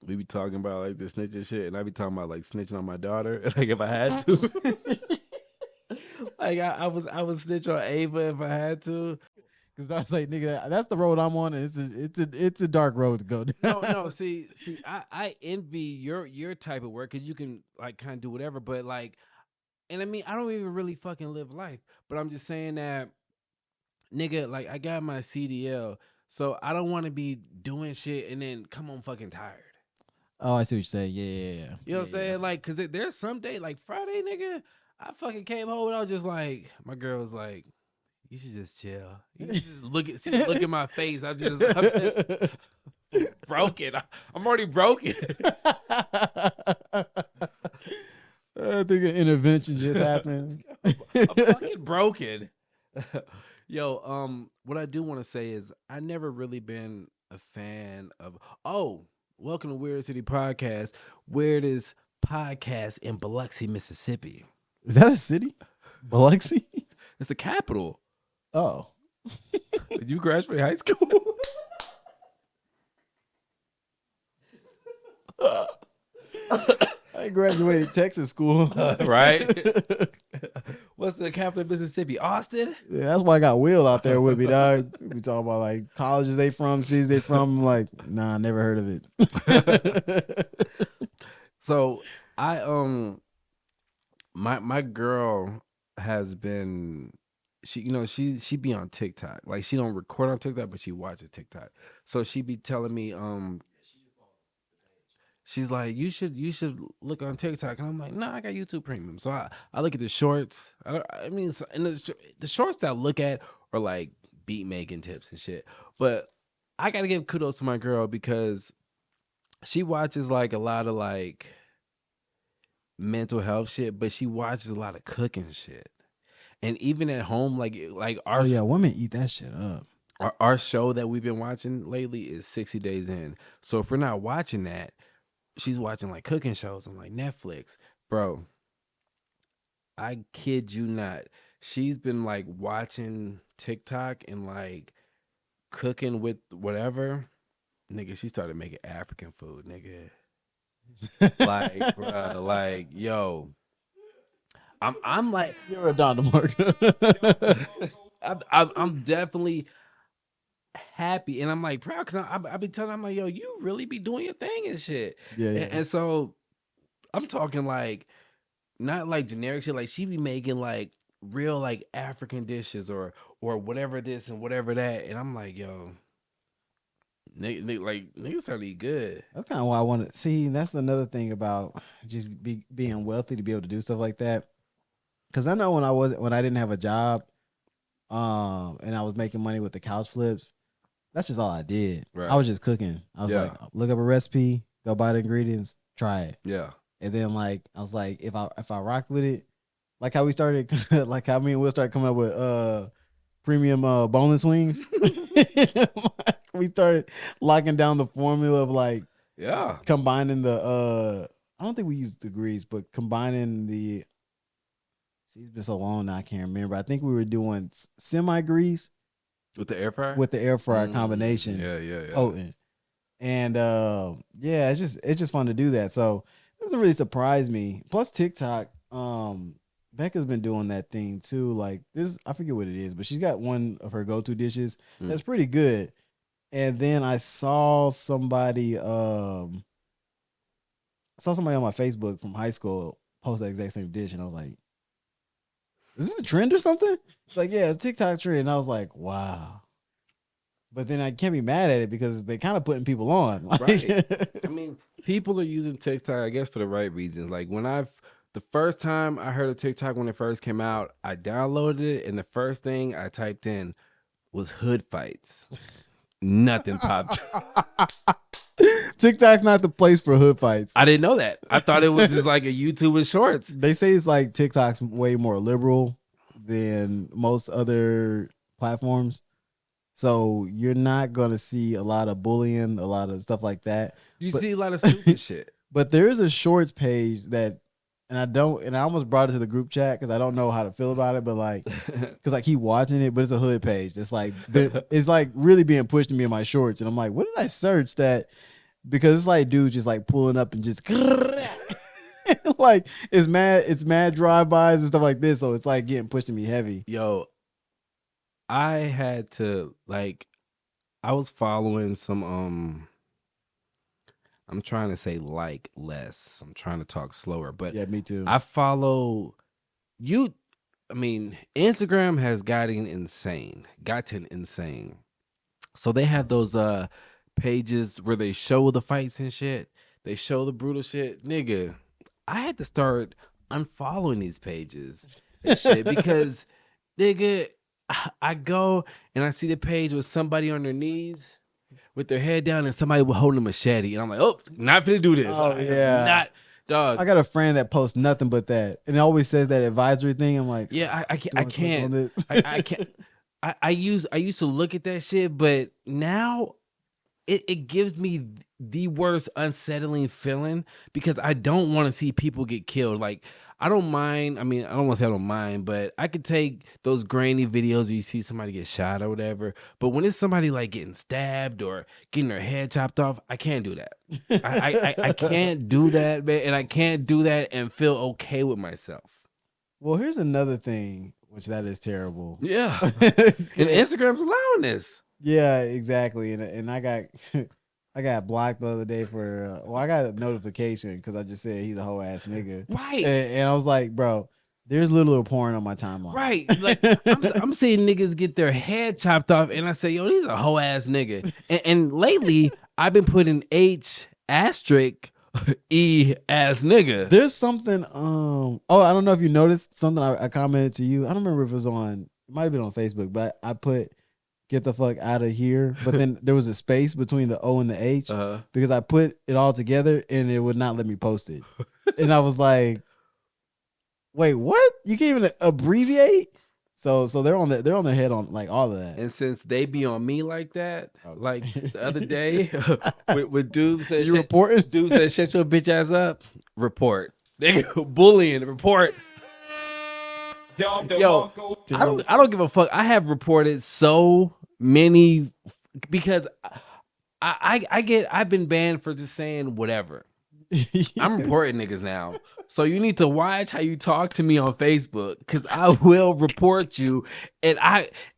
we be talking about like the snitching shit, and I be talking about like snitching on my daughter, like if I had to. Like I would snitch on Ava if I had to. Because I was like, nigga, that's the road I'm on, and it's a dark road to go down. No. See, I envy your type of work because you can like kind of do whatever. But like, and I mean, I don't even really fucking live life. But I'm just saying that, nigga, like I got my CDL, so I don't want to be doing shit and then come home fucking tired. Oh, I see what you're saying. Yeah, yeah, yeah. You know what I'm Yeah, yeah. saying? Like, cause there's some day like Friday, nigga, I fucking came home and I was just like, my girl was like, you should just chill. You should just look at my face. I'm just broken. I'm already broken. I think an intervention just happened. I'm fucking broken. Yo, what I do want to say is I never really been a fan of. Oh, welcome to Weird City Podcast. Weirdest podcast in Biloxi, Mississippi. Is that a city? Biloxi? It's the capital. Oh. Did you graduate high school? I graduated Texas school. Right? What's the capital of Mississippi? Austin? Yeah, that's why I got Will out there with me, dog. We talk about like colleges they from, cities they from. I'm like, nah, never heard of it. So I my girl has been she be on TikTok. Like she don't record on TikTok, but she watches TikTok. So she be telling me she's like, you should look on TikTok, and I'm like, nah, I got YouTube Premium. So I look at the shorts. I mean, and the shorts that I look at are like beat making tips and shit. But I gotta give kudos to my girl because she watches like a lot of like mental health shit, but she watches a lot of cooking shit. And even at home, like Oh yeah, women eat that shit up. our show that we've been watching lately is 60 Days In. So if we're not watching that, she's watching like cooking shows on like Netflix. Bro, I kid you not. She's been like watching TikTok and like cooking with whatever. Nigga, she started making African food, nigga. Like, bro, like, yo. I'm like, You're a Don DeMarco. I'm definitely happy, and I'm like proud because I be telling her, I'm like, yo, you really be doing your thing and shit. Yeah, yeah. And so I'm talking like not like generic shit. Like she be making like real like African dishes or whatever this and whatever that, and I'm like, yo, like niggas start to eat good. That's kind of why I want to see. That's another thing about just being wealthy to be able to do stuff like that. Because I know when I didn't have a job, and I was making money with the couch flips, that's just all I did. Right. I was just cooking. I was Yeah. like, look up a recipe, go buy the ingredients, try it. Yeah. And then like I was like, if I rocked with it, like how we started, like how me and Will started coming up with premium boneless wings. We started locking down the formula of like Yeah. combining the I don't think we used degrees, but combining the. See, it's been so long now I can't remember. I think we were doing semi grease With the air fryer? with the air fryer combination. Yeah. Potent. And yeah, it's just fun to do that. So it doesn't really surprise me. Plus TikTok, Becca's been doing that thing too. Like this, I forget what it is, but she's got one of her go-to dishes that's pretty good. And then I saw somebody on my Facebook from high school post that exact same dish, and I was like, is this a trend or something? It's like, yeah, it's a TikTok trend. And I was like, wow. But then I can't be mad at it because they're kind of putting people on. Like, Right. I mean, people are using TikTok, I guess, for the right reasons. Like the first time I heard of TikTok when it first came out, I downloaded it, and the first thing I typed in was hood fights. Nothing popped. TikTok's not the place for hood fights. I didn't know that. I thought it was just like a YouTube with shorts. They say it's like TikTok's way more liberal than most other platforms. So you're not going to see a lot of bullying, a lot of stuff like that. You see a lot of stupid shit. But there is a shorts page that, and I almost brought it to the group chat because I don't know how to feel about it, but like, because I keep watching it, but it's a hood page. It's like really being pushed to me in my shorts. And I'm like, what did I search that because it's like dudes just like pulling up and just like it's mad drive-bys and stuff like this, so it's like getting pushed to me heavy. Yo, I had to like I was following some I'm trying to say like less. I'm trying to talk slower, but Yeah, me too. I follow you. I mean, Instagram has gotten insane. So they have those pages where they show the fights and shit. They show the brutal shit. Nigga, I had to start unfollowing these pages and shit because nigga, I go and I see the page with somebody on their knees with their head down and somebody holding a machete. And I'm like, oh, not finna do this. Oh, I am yeah. not, dog. I got a friend that posts nothing but that, and it always says that advisory thing. I'm like, Yeah, I do I click on can't. this? I can't. I used to look at that shit, but now it gives me the worst unsettling feeling because I don't want to see people get killed. Like I don't mind. I mean, I don't want to say I don't mind, but I could take those grainy videos where you see somebody get shot or whatever. But when it's somebody like getting stabbed or getting their head chopped off, I can't do that. I can't do that, man, and I can't do that and feel okay with myself. Well, here's another thing, which that is terrible. Yeah, and Instagram's allowing this. Yeah, exactly. And I got I got blocked the other day for well, I got a notification because I just said he's a whole ass nigga. Right. And I was like, bro, there's little porn on my timeline. Right. Like I'm seeing niggas get their head chopped off, and I say, yo, he's a whole ass nigga. And lately, I've been putting H asterisk E ass nigga. There's something. Oh, I don't know if you noticed something. I commented to you. I don't remember if it was on. It might have been on Facebook, but I put "get the fuck out of here." But then there was a space between the O and the H because I put it all together and it would not let me post it. And I was like, "Wait, what? You can't even abbreviate?" So they're on their head on like all of that. And since they be on me like that, like the other day with dude said, you reporting? Dude said, "Shut your bitch ass up." Report. Nigga bullying. Report. Yo, I don't give a fuck. I have reported so many because I've been banned for just saying whatever. I'm reporting niggas now. So you need to watch how you talk to me on Facebook because I will report you. And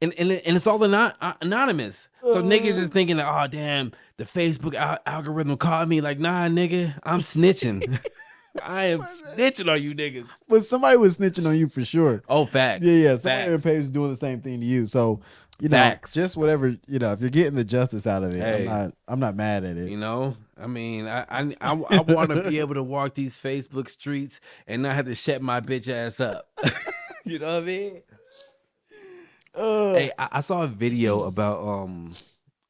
it's all anonymous. So niggas just thinking, oh damn, the Facebook algorithm called me. Like, nah, nigga, I'm snitching. I am snitching on you niggas. But somebody was snitching on you for sure. Oh, facts. Yeah. Somebody on the page is doing the same thing to you. So you know, just whatever, you know, if you're getting the justice out of it, hey, I'm not mad at it. You know, I mean, I want to be able to walk these Facebook streets and not have to shut my bitch ass up. You know what I mean? Hey, I saw a video about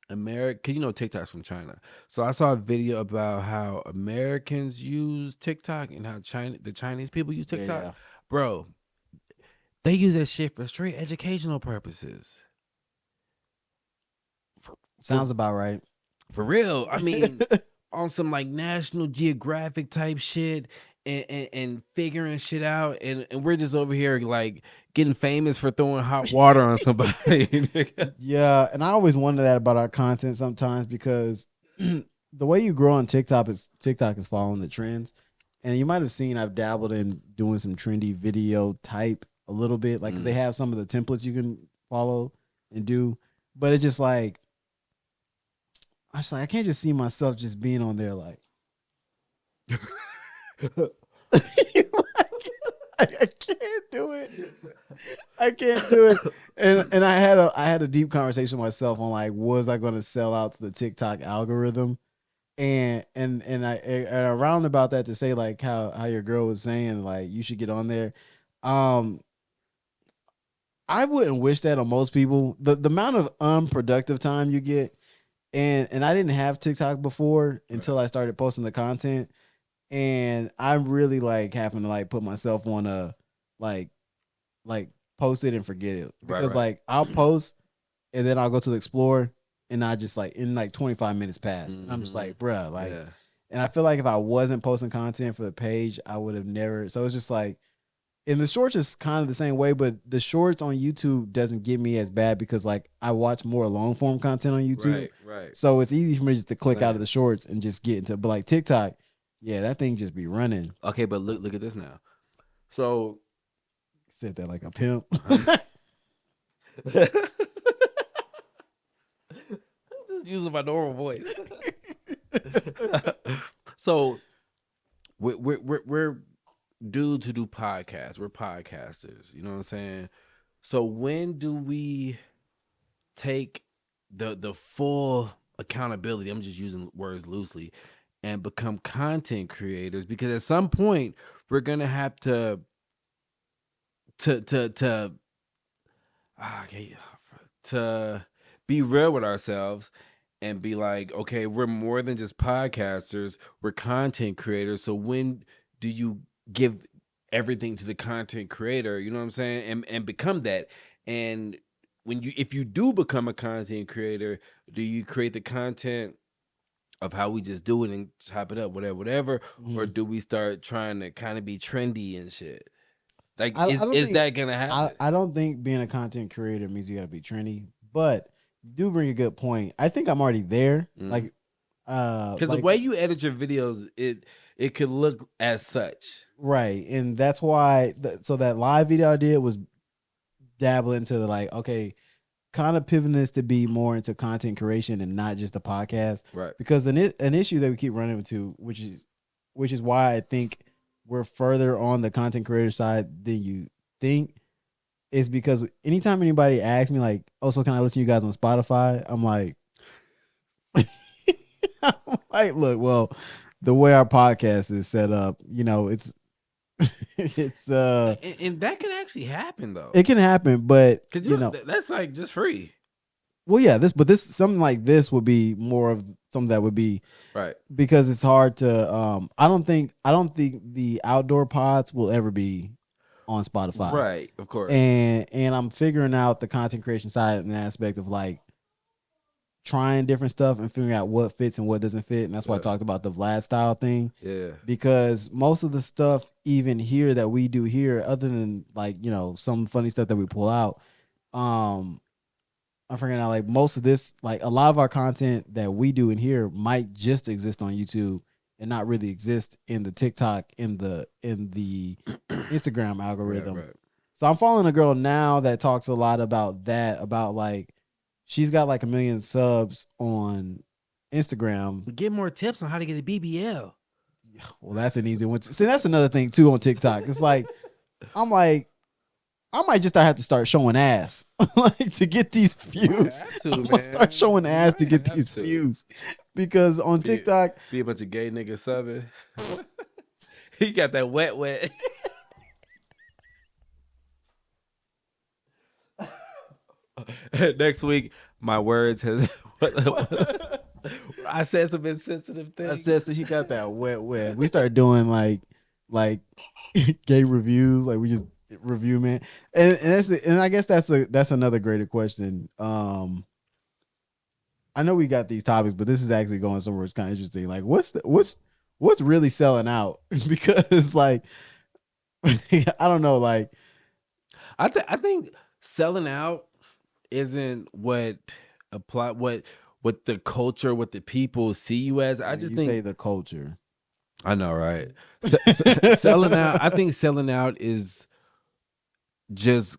America, you know, TikTok's from China. So I saw a video about how Americans use TikTok and how the Chinese people use TikTok. Yeah. Bro, they use that shit for straight educational purposes. Sounds about right. For real. I mean, on some like National Geographic type shit and figuring shit out. And we're just over here like getting famous for throwing hot water on somebody. Yeah. And I always wonder that about our content sometimes because the way you grow on TikTok is following the trends. And you might have seen I've dabbled in doing some trendy video type a little bit. Like, 'cause they have some of the templates you can follow and do. But it's just like, I can't just see myself just being on there like I can't do it. I can't do it. And I had a deep conversation with myself on like, was I going to sell out to the TikTok algorithm? And around about that to say like how your girl was saying like you should get on there. I wouldn't wish that on most people. The amount of unproductive time you get. And I didn't have TikTok before until I started posting the content. And I'm really like having to like put myself on a like post it and forget it. Because like I'll post and then I'll go to the Explorer and I just like in like 25 minutes pass. And I'm just like, bruh, like and I feel like if I wasn't posting content for the page, I would have never. So it's just like And the shorts is kind of the same way, but the shorts on YouTube doesn't get me as bad because like I watch more long form content on YouTube. Right. So it's easy for me just to click out of Same. the shorts and just get into. But like TikTok, yeah, that thing just be running. Okay, but look at this now. So Said that like a pimp. I'm just using my normal voice. So we're due to do podcasts. We're podcasters. You know what I'm saying? So when do we take the full accountability? I'm just using words loosely, and become content creators, because at some point we're gonna have to okay, to be real with ourselves and be like, okay, we're more than just podcasters, we're content creators. So when do you give everything to the content creator, you know what I'm saying, and become that? And when you, if you do become a content creator, do you create the content of how we just do it and chop it up, whatever, or Mhm. do we start trying to kind of be trendy and shit? Like, I don't is think that gonna happen? I don't think being a content creator means you got to be trendy, but you do bring a good point. I think I'm already there. Because the Like way you edit your videos, it could look as such. right, and that's why. So that live video I did was dabbling into the like, okay, kind of pivoting this to be more into content creation and not just a podcast. Right. Because an issue that we keep running into, which is why I think we're further on the content creator side than you think, is because anytime anybody asks me like, "Oh, so can I listen to you guys on Spotify?" I'm like, I'm like, look, well, the way our podcast is set up, it's it's And that could actually happen though. it can happen, but Because you know, that's like just free. well, yeah, this something like this would be more of something that would be Right. because it's hard to. I don't think the outdoor pods will ever be on Spotify, Right. Of course. and I'm figuring out the content creation side and the aspect of like trying different stuff and figuring out what fits and what doesn't fit, and that's why I Yeah. talked about the Vlad style thing Yeah. because most of the stuff even here that we do here, other than like some funny stuff that we pull out, um I'm figuring out like most of this, like a lot of our content that we do in here might just exist on YouTube and not really exist in the TikTok, in the Instagram Right. algorithm. Right. So I'm following a girl now that talks a lot about that, about like she's got like 1 million subs on Instagram. Get more tips on how to get a BBL. Well, that's an easy one. See, that's another thing too on TikTok. It's like I'm like I might just have to start showing ass like to get these views. Have to, I'm gonna start man. showing You ass to might get have these to. views because on TikTok, Be a bunch of gay niggas subbing. He got that wet. Next week, my words has. I said some insensitive I things. said so he got that wet. We started doing like gay reviews, like we just review man, and I guess that's another greater question. I know we got these topics, but this is actually going somewhere it's kind of interesting. Like, what's really selling out? Because like, I don't know. Like, I think selling out isn't what the culture, what the people see you as. I just you think say the culture. I know, right? Selling out. I think selling out is just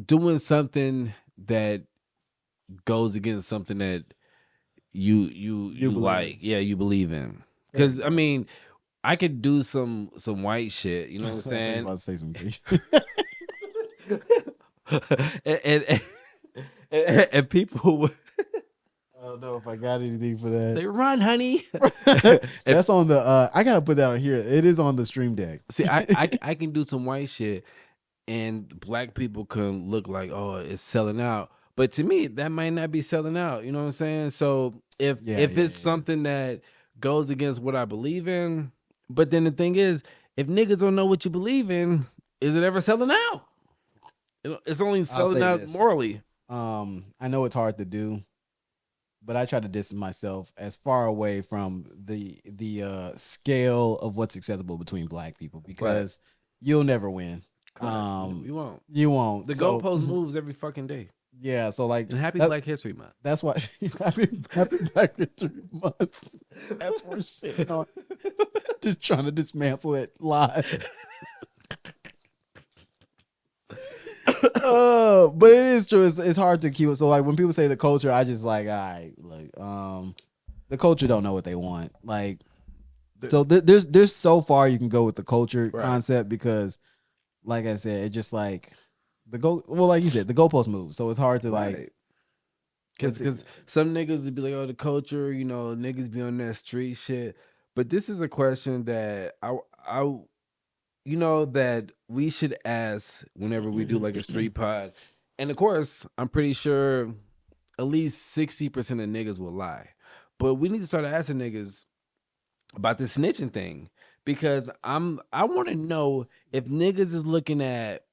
doing something that goes against something that you believe like. in. Yeah, you believe in. Fair Because I enough. mean, I could do some white shit. You know what I'm I think saying? about to say some gay and, and people would I don't know if I got anything for that. say, "Run, honey." That's on the. I gotta put that on here. It is on the stream deck. See, I can do some white shit, and black people can look like, oh, it's selling out. But to me, that might not be selling out. You know what I'm saying? So if it's Yeah. something that goes against what I believe in, but then the thing is, if niggas don't know what you believe in, is it ever selling out? It's only I'll selling say out this. morally. I know it's hard to do, but I try to distance myself as far away from the scale of what's acceptable between black people because you'll never win. Correct. You won't. You won't. The So goalpost moves every fucking day. yeah, so like And happy that, Black History Month. that's why happy Black History Month. That's what shit on. Just trying to dismantle it live. But it is true. It's hard to keep it. So like when people say the culture, I just like, all right, like the culture don't know what they want. Like so there's so far you can go with the culture Right. concept because like I said, it just like like you said, the goalpost moves. So it's hard to like Because some niggas would be like, oh, the culture, niggas be on that street shit. But this is a question that that we should ask whenever we do like a street pod. And of course, I'm pretty sure at least 60% of niggas will lie. But we need to start asking niggas about the snitching thing. Because I want to know if niggas is looking at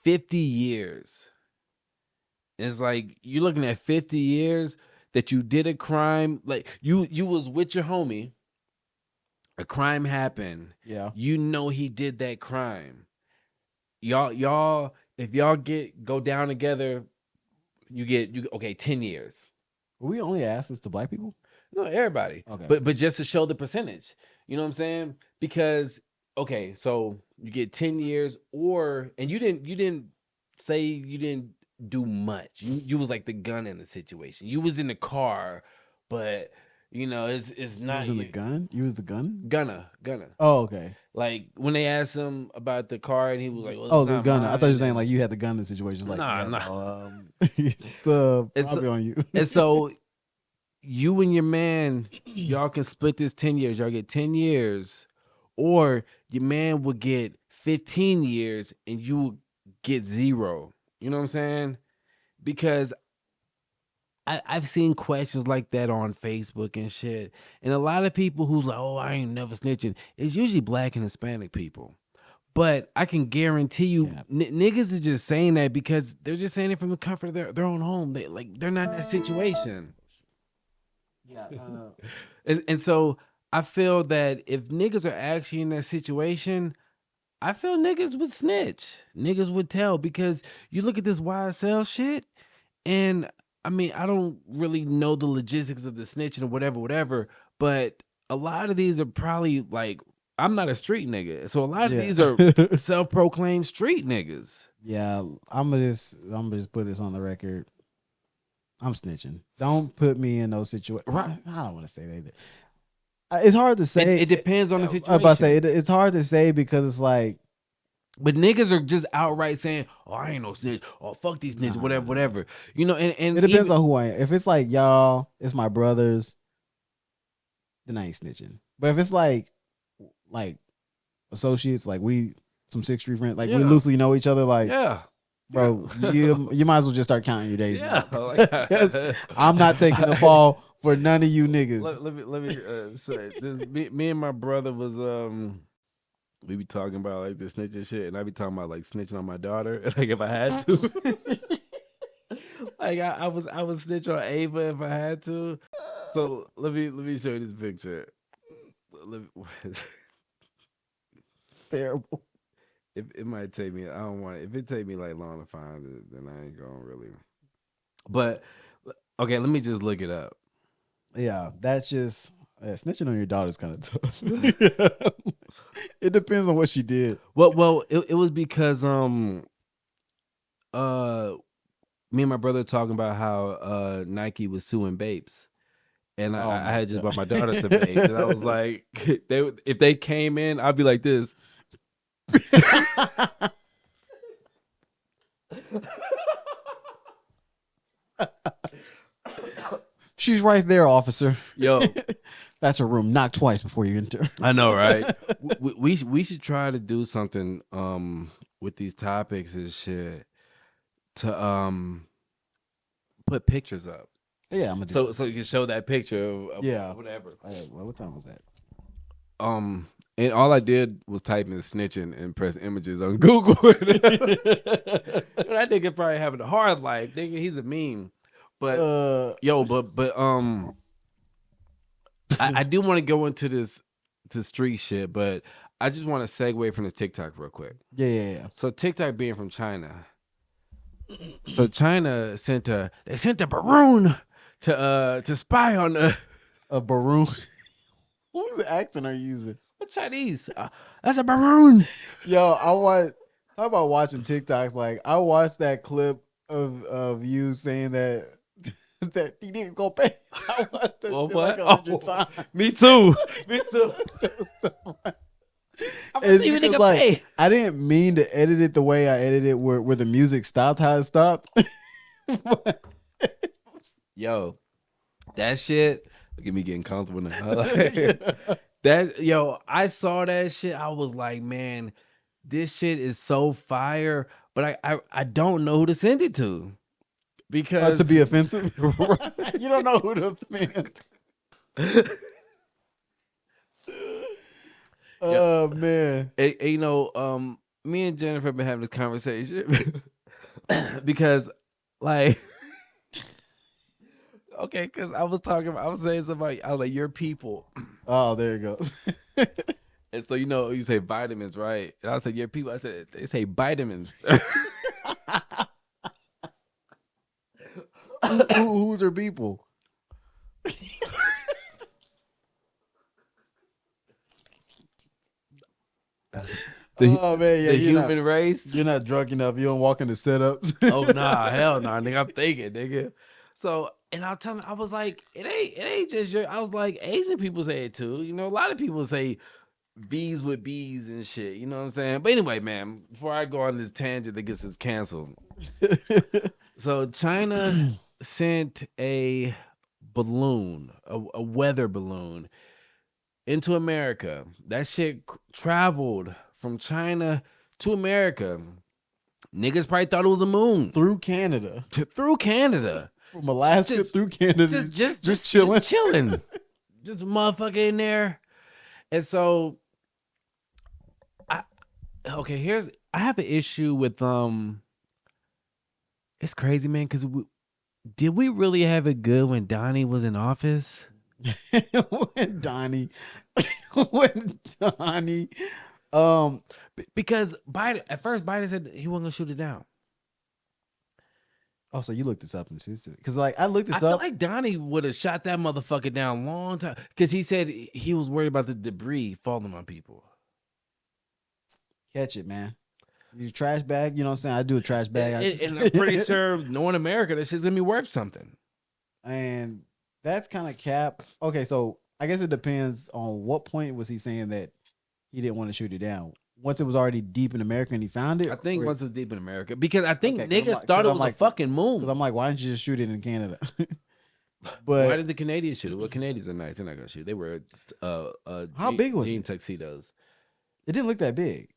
50 years. It's like you're looking at 50 years that you did a crime. Like you was with your homie. A crime happened. Yeah. You know he did that crime. Y'all, if y'all go down together, you okay, 10 years. We only ask this to black people? No, everybody. Okay. But just to show the percentage. You know what I'm saying? Because okay, so you get 10 years and you didn't say you didn't do much. You was like the gun in the situation. You was in the car, but it's not using the gun. You was the gun. Gunner. Oh, okay. Like when they asked him about the car, and he was like, well, "Oh, the gunner." I thought you were saying like you had the gun in the situation. Like, nah. No, it's probably on you. And so you and your man, y'all can split this 10 years. Y'all get 10 years, or your man will get 15 years, and you will get 0. You know what I'm saying? Because I've seen questions like that on Facebook and shit. And a lot of people who's like, oh, I ain't never snitching. It's usually black and Hispanic people. But I can guarantee you, niggas is just saying that because they're just saying it from the comfort of their own home. They're not in that situation. Yeah. And so I feel that if niggas are actually in that situation, I feel niggas would snitch. Niggas would tell because you look at this YSL shit, and I mean, I don't really know the logistics of the snitching or whatever, but a lot of these are probably like, I'm not a street nigga. So a lot of these are self-proclaimed street niggas. Yeah, I'm gonna just put this on the record. I'm snitching. Don't put me in those situations. Right. I don't want to say that. It's hard to say. It depends on the situation. I'm about to say it's hard to say because it's like. But niggas are just outright saying, "Oh, I ain't no snitch. Oh, fuck these niggas, whatever." And it depends on who I am. If it's like y'all, it's my brothers, then I ain't snitching. But if it's like associates, like we some 6th Street friends, like we loosely know each other, like bro, you might as well just start counting your days. Yeah, because I'm not taking the fall for none of you niggas. Let me say this. Me and my brother was we be talking about like the snitching shit, and I be talking about like snitching on my daughter, like if I had to. Like I would snitch on Ava if I had to. So let me show you this picture. Terrible. It might take me. I don't want. If it take me like long to find it, then I ain't gonna really. But okay, let me just look it up. Yeah, that's just snitching on your daughter is kind of tough. It depends on what she did. Well, it was because me and my brother talking about how Nike was suing Babes. And I had just bought my daughter some Babes, and I was like, if they came in, I'd be like this. She's right there, officer. Yo, that's a room. Knock twice before you enter. I know, right? we should try to do something with these topics and shit to put pictures up. Yeah, I'm gonna do so you can show that picture of whatever. Well, what time was that? And all I did was type in snitching and press images on Google. That nigga probably having a hard life. Nigga, he's a meme. But I do want to go into this street shit, but I just want to segue from this TikTok real quick. Yeah. So TikTok being from China, so China sent a Baroon to spy on the A Baroon. Whose accent are you using? Chinese. That's a Baroon. Yo, talk about watching TikToks. Like I watched that clip of you saying that that he didn't go pay. I watched that shit like 100 times. Me too. Me too. It's because like I didn't mean to edit it the way I edited it, where the music stopped, how it stopped. Yo, that shit. Look at me getting comfortable now. I saw that shit. I was like, man, this shit is so fire. But I don't know who to send it to. Because to be offensive. You don't know who to offend. Oh man. Me and Jennifer have been having this conversation because like okay, because I was saying something, I was like, your people. Oh, there it goes. And so you say vitamins, right? And I said your people, I said they say vitamins. Who's her people? Oh man, yeah, the human race. You're not drunk enough. You don't walk into setups. Oh nah, hell nah, nigga. I'm thinking, nigga. So, and I'll tell him, I was like, it ain't just your. I was like, Asian people say it too. A lot of people say V's with B's and shit. You know what I'm saying? But anyway, man, before I go on this tangent that gets us canceled. So China sent a balloon, a weather balloon, into America. That shit traveled from China to America. Niggas probably thought it was a moon. Through Canada. Through Canada. From Alaska through Canada. Just chilling. Just chilling. Just a motherfucker in there. And so I have an issue with it's crazy, man, because did we really have it good when Donnie was in office? when Donnie because Biden at first said he wasn't gonna shoot it down. Oh, so you looked this up and because like I looked this up. I feel like Donnie would have shot that motherfucker down a long time because he said he was worried about the debris falling on people. Catch it, man. You trash bag, you know what I'm saying? I do a trash bag. And I'm pretty sure knowing America, that shit's gonna be worth something. And that's kind of cap. Okay, so I guess it depends on what point was he saying that he didn't want to shoot it down. Once it was already deep in America and he found it? I think once it was deep in America. Because I think niggas thought it was a fucking moon. Because I'm like, why didn't you just shoot it in Canada? But why did the Canadians shoot it? Well, Canadians are nice. They're not going to shoot. They were how big was jean tuxedos. It didn't look that big.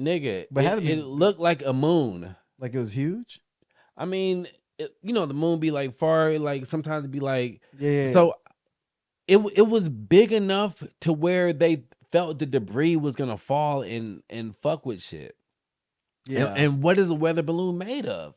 Nigga, but it looked like a moon. Like it was huge? I mean, the moon be like far, like sometimes it'd be like, yeah. So it was big enough to where they felt the debris was gonna fall and fuck with shit. Yeah. And what is a weather balloon made of?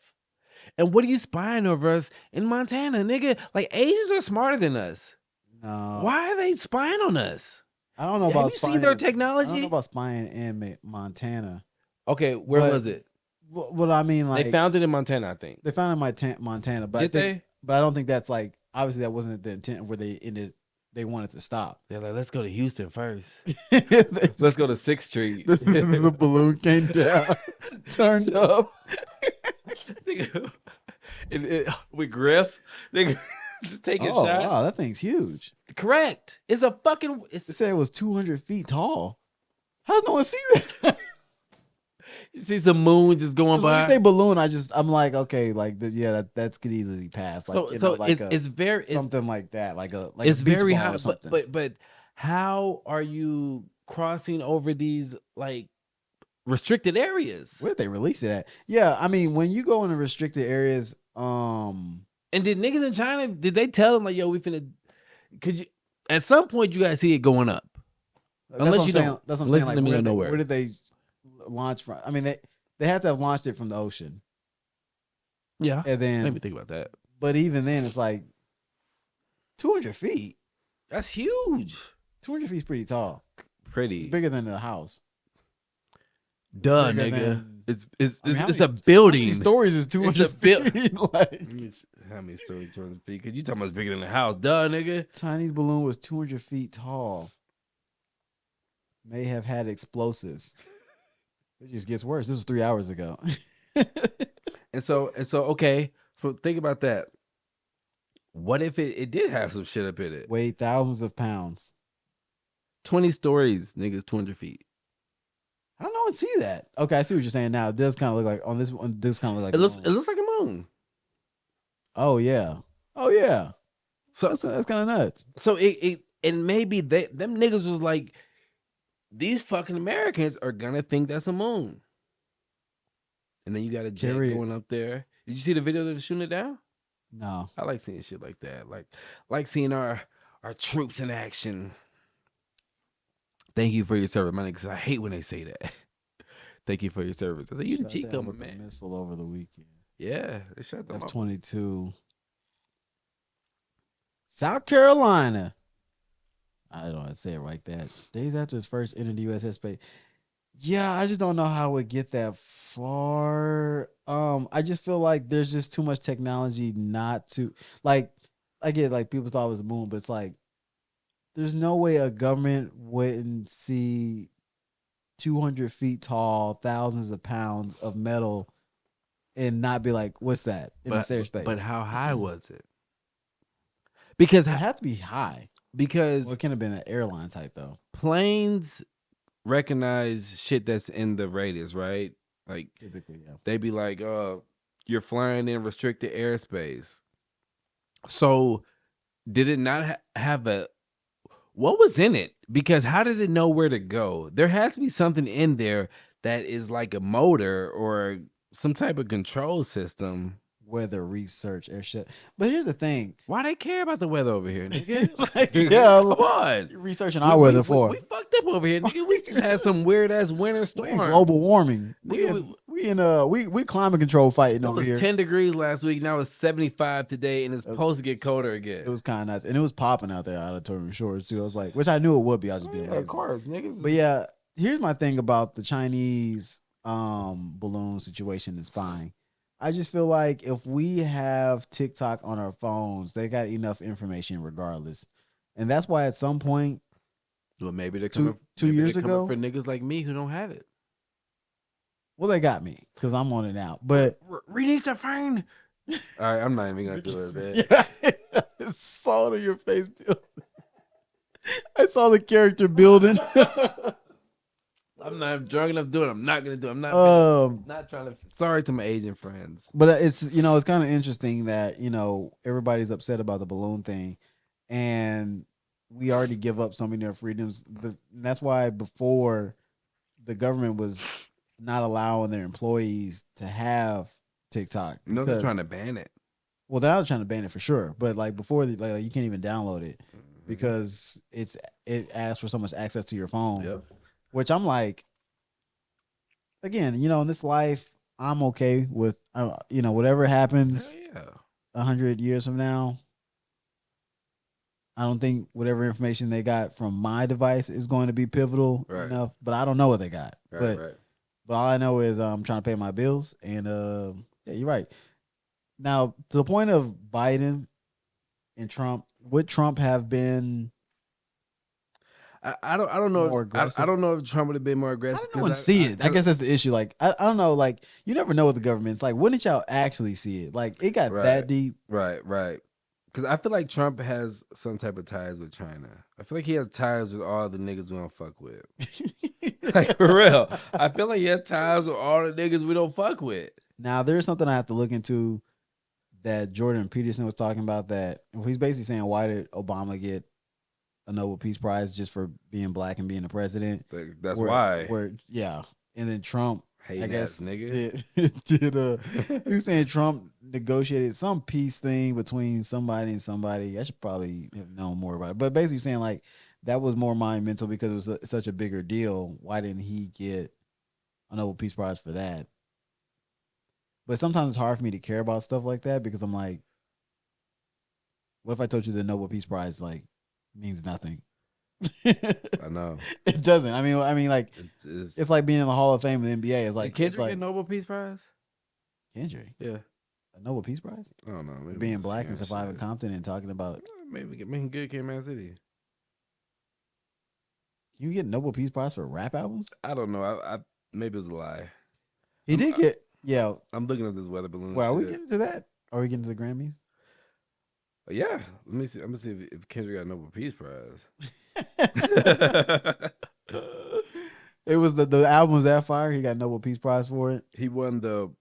And what are you spying over us in Montana, nigga? Like Asians are smarter than us. No. Why are they spying on us? I don't know about Have you seen their technology? I don't know about spying in Montana. Okay, where was it? What I mean, like they found it in Montana, I think. They found it in Montana, but But I don't think that's like obviously that wasn't the intent where they wanted to stop. They're like, let's go to Houston first. Let's go to 6th Street. The balloon came down, turned up. With Griff, nigga, just taking shots. Wow, that thing's huge. Correct. It's a fucking. They said it was 200 feet tall. How does no one see that? You see some moon just going by. When you say balloon, I'm like, okay, like that's could easily pass. Like, it's very something like that, like it's a beach very ball high. or something. But how are you crossing over these like restricted areas? Where did they release it at? Yeah, I mean, when you go into restricted areas, and did niggas in China, did they tell them like, yo, we finna? Could you? At some point, you guys see it going up. Unless you don't. That's what I'm saying. Like, where did they launch from? I mean, they had to have launched it from the ocean. Yeah, and then let me think about that. But even then, it's like 200 feet. That's huge. 200 feet is pretty tall. It's pretty. bigger than the house. It's Duh, bigger nigga. than. It's I mean, it's a how many building. stories is It's 200 a build. feet? Like, How many stories 200 feet? Cause you talking about it's bigger than the house. Duh, nigga. Chinese balloon was 200 feet tall. May have had explosives. It just gets worse. This was 3 hours ago. And so okay. So think about that. What if it did have some shit up in it? Weighed thousands of pounds. 20 stories, niggas, 200 feet. I don't know and see that. Okay, I see what you're saying now. It does kind of look like on this one. This kind of look like It looks like a moon. Oh yeah. Oh yeah. So That's kind of nuts. so it and maybe them niggas was like, these fucking Americans are gonna think that's a moon. And then you got a jet Jerry- going up there. Did you see the video that was shooting it down? No. I like seeing shit like that. Like seeing our troops in action. Thank you for your service, my niggas. I hate when they say that. Thank you for your service. I said, you the Shot cheat down code, with a man. missile over the weekend. Yeah, they shot them up. F-22. South Carolina. I don't know how to say it like that. Days after his first entered the USS space. Yeah, I just don't know how it would get that far. I just feel like there's just too much technology not to like. I get like people thought it was a moon, but it's like there's no way a government wouldn't see 200 feet tall, thousands of pounds of metal, and not be like, "What's that?" in this airspace. But how high was it? Because it had to be high. because Well, it can't have been an airline type though. planes recognize shit that's in the radius, right? Like Typically, yeah. they be like, you're flying in restricted airspace. So did it not have what was in it? Because how did it know where to go? There has to be something in there that is like a motor or some type of control system. Weather research, air shit. But here's the thing. Why they care about the weather over here, nigga? Like, yeah, Come on. you're researching our weather for. We fucked up over here, nigga. We just had some weird ass winter We storm. in global warming. Nigga, We climate control fighting It over was here. 10 degrees last week. Now it's 75 today, and it's supposed to get colder again. It was kind of nuts, and it was popping out there out of Auditorium Shores too. I was like, which I knew it would be. I was just being lazy. Of course, niggas. But yeah, here's my thing about the Chinese balloon situation and spying. I just feel like if we have TikTok on our phones, they got enough information regardless, and that's why at some point, well, maybe they're two years ago, for niggas like me who don't have it. well, they got me because I'm on it now. But We need to find. All right, I'm not even gonna do it, man. yeah, I saw it on your face, Bill. I saw the character building. I'm not drunk enough to do it. I'm not gonna do it. I'm not. Not trying to. Sorry to my Asian friends. But it's it's kind of interesting that everybody's upset about the balloon thing, and we already give up so many of our freedoms. That's why before the government was not allowing their employees to have TikTok. No, they're trying to ban it. Well, they're not trying to ban it for sure, but like before, like you can't even download it because it asks for so much access to your phone. Yep. Which I'm like, again, in this life, I'm okay with, whatever happens Hell yeah. 100 years from now. I don't think whatever information they got from my device is going to be pivotal enough, but I don't know what they got. But all I know is I'm trying to pay my bills, and yeah, you're right. Now, to the point of Biden and Trump, would Trump have been? I don't know. I don't know if Trump would have been more aggressive. I don't see it. I guess that's the issue. Like I don't know. Like you never know with the government's like. When did y'all actually see it? Like it got that deep. Right. Because I feel like Trump has some type of ties with China. I feel like he has ties with all the niggas we don't fuck with. Like for real. I feel like he has ties with all the niggas we don't fuck with. Now there's something I have to look into that Jordan Peterson was talking about. That he's basically saying, why did Obama get a Nobel Peace Prize just for being black and being the president? That's why. Yeah, and then Trump, hating I guess, nigga. He was saying Trump negotiated some peace thing between somebody and somebody. I should probably have known more about it, but basically saying like that was more monumental because it was such a bigger deal. Why didn't he get a Nobel Peace Prize for that? But sometimes it's hard for me to care about stuff like that because I'm like, what if I told you the Nobel Peace Prize like means nothing? I know. It doesn't. I mean, like It's it's like being in the Hall of Fame in the NBA. Did Kendrick get Nobel Peace Prize? Kendrick, Yeah. a Nobel Peace Prize I don't know. for Maybe I'm being just black and hearing surviving shit. Compton and talking about. Maybe making good came Man City. Can you get Nobel Peace Prize for rap albums? I don't know. I maybe it was a lie. He did get. Yeah. I'm looking at this weather balloon Well, are we shit. getting to that? Are we getting to the Grammys? Yeah. Let me see. I'm gonna see if Kendrick got a Nobel Peace Prize. It was the album was that fire. He got Nobel Peace Prize for it. He won the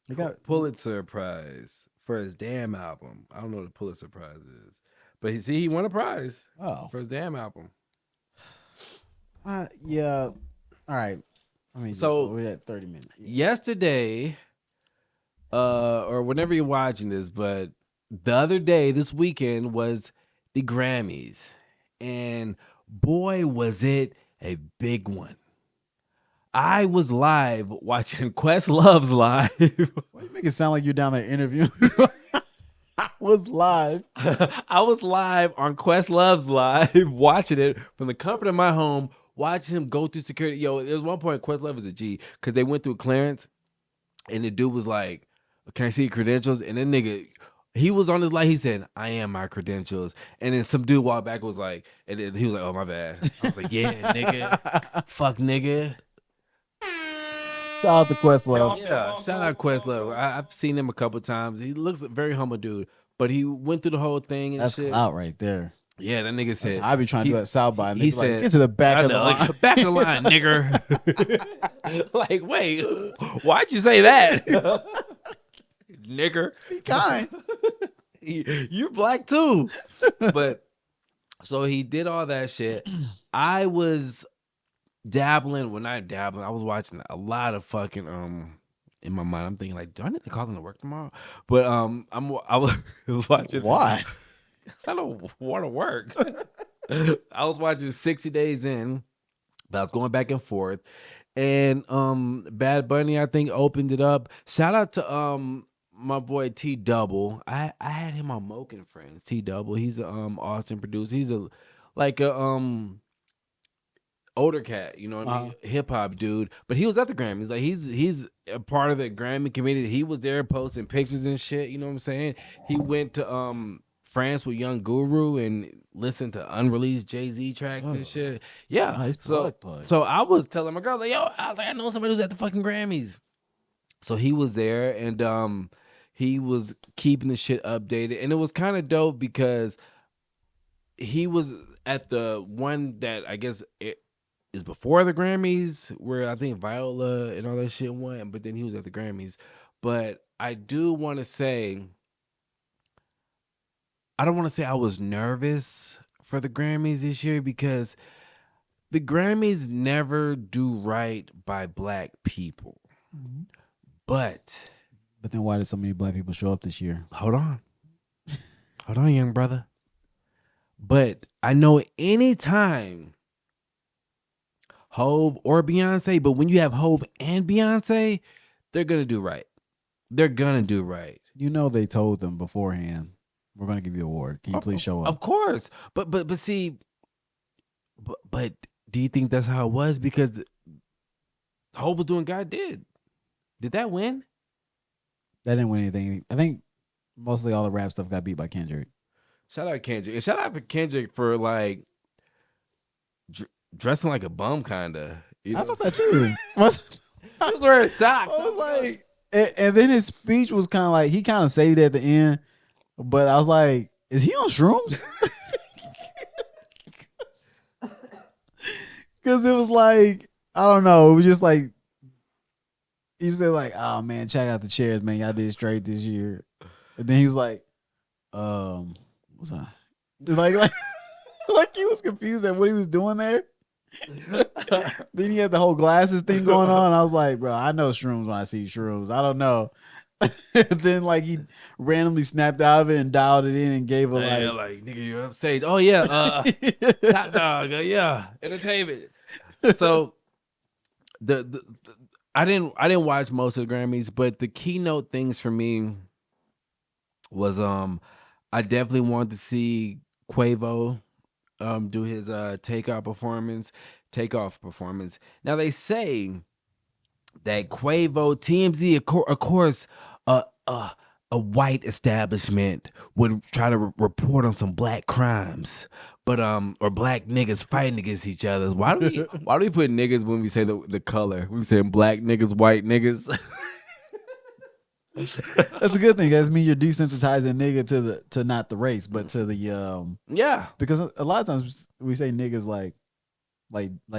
He got Pulitzer Prize for his damn album. I don't know what the Pulitzer Prize is, but he won a prize for his damn album. Yeah. All right. I mean, So we're at 30 minutes. yesterday, or whenever you're watching this, but the other day, this weekend was the Grammys, and boy, was it a big one. I was live watching Questlove's live. Why you make it sound like you're down there interviewing? I was live. I was live on Questlove's live, watching it from the comfort of my home, watching him go through security. Yo, there was one point Questlove was a G because they went through clearance, and the dude was like, "Can I see your credentials?" And then nigga, he was on his light. He said, "I am my credentials." And then some dude walked back and was like, and then he was like, "Oh my bad." I was like, "Yeah, nigga, fuck nigga." Shout out to Questlove. Yeah, shout out Questlove. I've seen him a couple times. He looks a very humble dude, but he went through the whole thing and That's shit. clout right there. Yeah, that nigga said. I be trying to do that South by. He Nigga like, said, get to the back I of the know, line. like, back of the line, nigger. Like, wait, why'd you say that? Nigger. Be kind. You're black too. But so he did all that shit. I was dabbling. Well, not dabbling. I was watching a lot of fucking in my mind, I'm thinking like, do I need to call him to work tomorrow? But I was watching. Why? I don't want to work. I was watching 60 Days In, but I was going back and forth. And Bad Bunny, I think, opened it up. Shout out to my boy T Double. I had him on Moke and Friends. T Double. He's a Austin producer. He's a older cat, you know what I mean? Hip hop dude. But he was at the Grammys. Like he's a part of the Grammy committee. He was there posting pictures and shit. You know what I'm saying? He went to France with Young Guru and listened to unreleased Jay-Z tracks and shit. Yeah. Nice so I was telling my girl, like, yo, I know somebody who's at the fucking Grammys. So he was there and he was keeping the shit updated. And it was kind of dope because he was at the one that I guess it is before the Grammys, where I think Viola and all that shit went, but then he was at the Grammys. But I do want to say, I don't want to say I was nervous for the Grammys this year because the Grammys never do right by black people. Mm-hmm. But then why did so many black people show up this year? Hold on, young brother. But I know anytime Hove or Beyonce, but when you have Hove and Beyonce, they're gonna do right. They're gonna do right. You know they told them beforehand, we're gonna give you an award. Can you please show up? Of course. But see, but do you think that's how it was? Because Hove was doing God did. Did that win? That didn't win anything. I think mostly all the rap stuff got beat by Kendrick. Shout out Kendrick. And shout out to Kendrick for like dressing like a bum, kinda. You know? I thought that too. I was wearing socks. I was like, and then his speech was kind of like he kind of saved it at the end, but I was like, is he on shrooms? Because it was like, I don't know, it was just like he said like, oh man, check out the chairs, man, y'all did straight this year, and then he was like, what's that? Like he was confused at what he was doing there. Then he had the whole glasses thing going on. I was like, bro, I know shrooms when I see shrooms. I don't know. Then like he randomly snapped out of it and dialed it in and gave a like nigga, you're upstage. Oh yeah, top dog, yeah, entertainment. So the I didn't watch most of the Grammys, but the keynote things for me was I definitely wanted to see Quavo do his takeoff performance. Now they say that Quavo, TMZ, of course, uh, uh, a white establishment would try to report on some black crimes, but or black niggas fighting against each other. Why do we put niggas when we say the color? We saying black niggas, white niggas. That's a good thing. That means you're desensitizing nigga to not the race, but to the Yeah, because a lot of times we say niggas like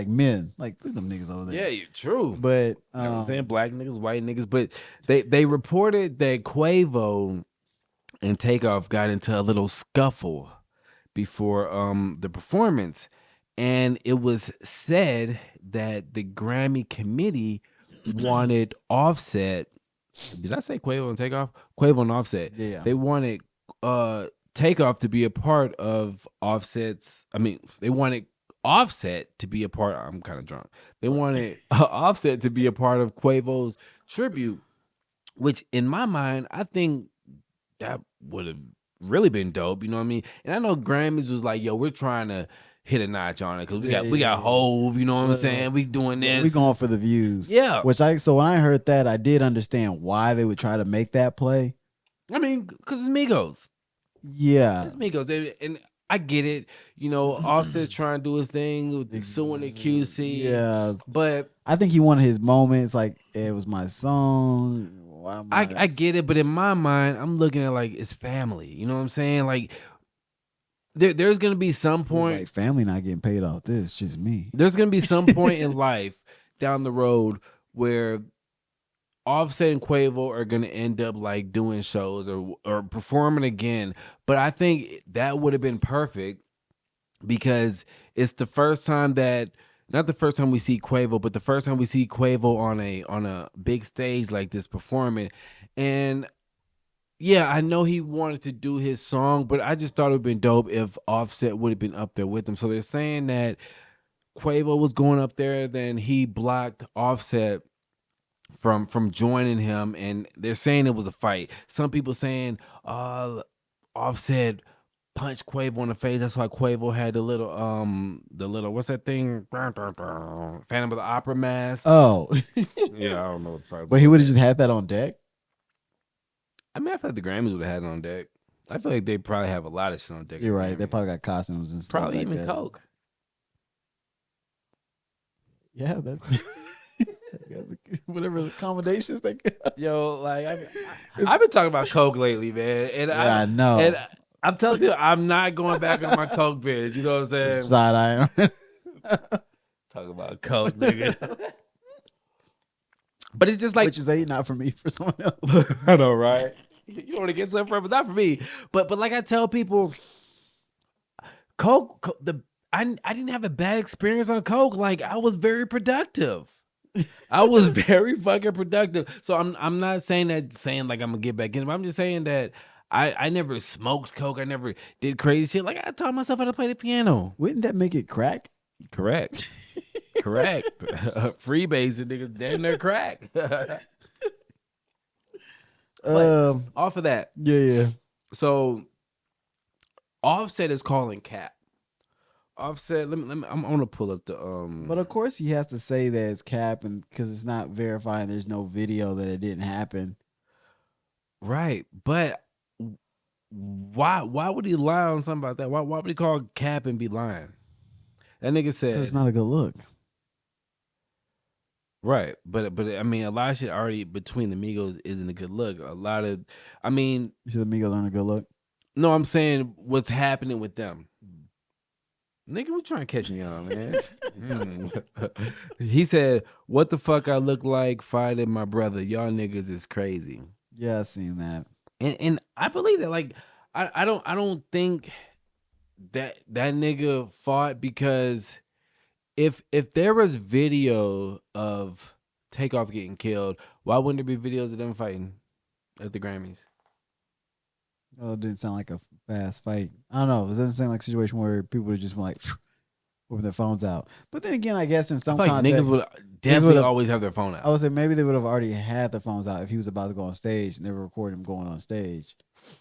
men. Like look at them niggas over there. yeah, true. But I'm saying black niggas, white niggas, but they reported that Quavo and Takeoff got into a little scuffle before the performance, and it was said that the Grammy committee wanted Offset. Did I say Quavo and Takeoff? Quavo and Offset. Yeah. They wanted Takeoff to be a part of Offset's. I mean, they wanted Offset to be a part. I'm kind of drunk. They wanted Offset to be a part of Quavo's tribute, which in my mind, I think that would have really been dope. You know what I mean? And I know Grammys was like, "Yo, we're trying to hit a notch on it because we got Hove." You know what I'm saying? We doing this. We going for the views. Yeah. So when I heard that, I did understand why they would try to make that play. I mean, because it's Migos. Yeah. It's Migos, and I get it. You know, Offset's trying to do his thing with suing the QC. Yeah. But I think he wanted his moment. It's like it was my song. I get it, but in my mind, I'm looking at like it's family. You know what I'm saying? Like there's gonna be some point. Like family not getting paid off this. It's just me. There's gonna be some point in life down the road where Offset and Quavo are gonna end up like doing shows or performing again. But I think that would have been perfect because it's the first time that. Not the first time we see Quavo, but the first time we see Quavo on a big stage like this performing. And yeah, I know he wanted to do his song, but I just thought it would have been dope if Offset would have been up there with him. So they're saying that Quavo was going up there, then he blocked Offset from joining him, and they're saying it was a fight. Some people saying Offset punched Quavo in the face. That's why Quavo had the little what's that thing? Phantom of the Opera mask. Oh. Yeah, I don't know what the fuck. But he would have just had that on deck? I mean, I feel like the Grammys would have had it on deck. I feel like they probably have a lot of shit on deck. You're right. They probably got costumes and stuff. Probably like even that. Coke. Yeah, that whatever accommodations they got. Yo, like I've been talking about Coke lately, man. And yeah, I know. And I'm telling you, I'm not going back on my Coke binge. You know what I'm saying? Side eye. Talk about Coke, nigga. But it's just like which is not for me, for someone else. I know, right? You want to get something from it, not for me. But like I tell people, Coke, I didn't have a bad experience on Coke. Like I was very productive. I was very fucking productive. So I'm not saying like I'm gonna get back in. But I'm just saying that I never smoked Coke. I never did crazy shit. Like I taught myself how to play the piano. Wouldn't that make it crack? Correct. Correct. Freebasing niggas damn near crack. Off of that. Yeah. So Offset is calling Cap. Offset, let me I'm gonna pull up the But of course he has to say that it's cap, and because it's not verifying, there's no video that it didn't happen. Right. But why would he lie on something about that? Why would he call Cap and be lying? That nigga said it's not a good look. Right. But I mean a lot of shit already between the Migos isn't a good look. A lot of You said the Migos aren't a good look? No, I'm saying what's happening with them. Nigga, we trying to catch me on, man. He said, "What the fuck I look like fighting my brother? Y'all niggas is crazy." Yeah, I seen that. And I believe that. Like, I don't think that nigga fought because if there was video of Takeoff getting killed, why wouldn't there be videos of them fighting at the Grammys? Oh, it didn't sound like a fast fight. I don't know. It doesn't sound like a situation where people would just be like with their phones out. But then again, I guess in some context, niggas would definitely always have their phone out. I would say maybe they would have already had their phones out if he was about to go on stage and they were recording him going on stage.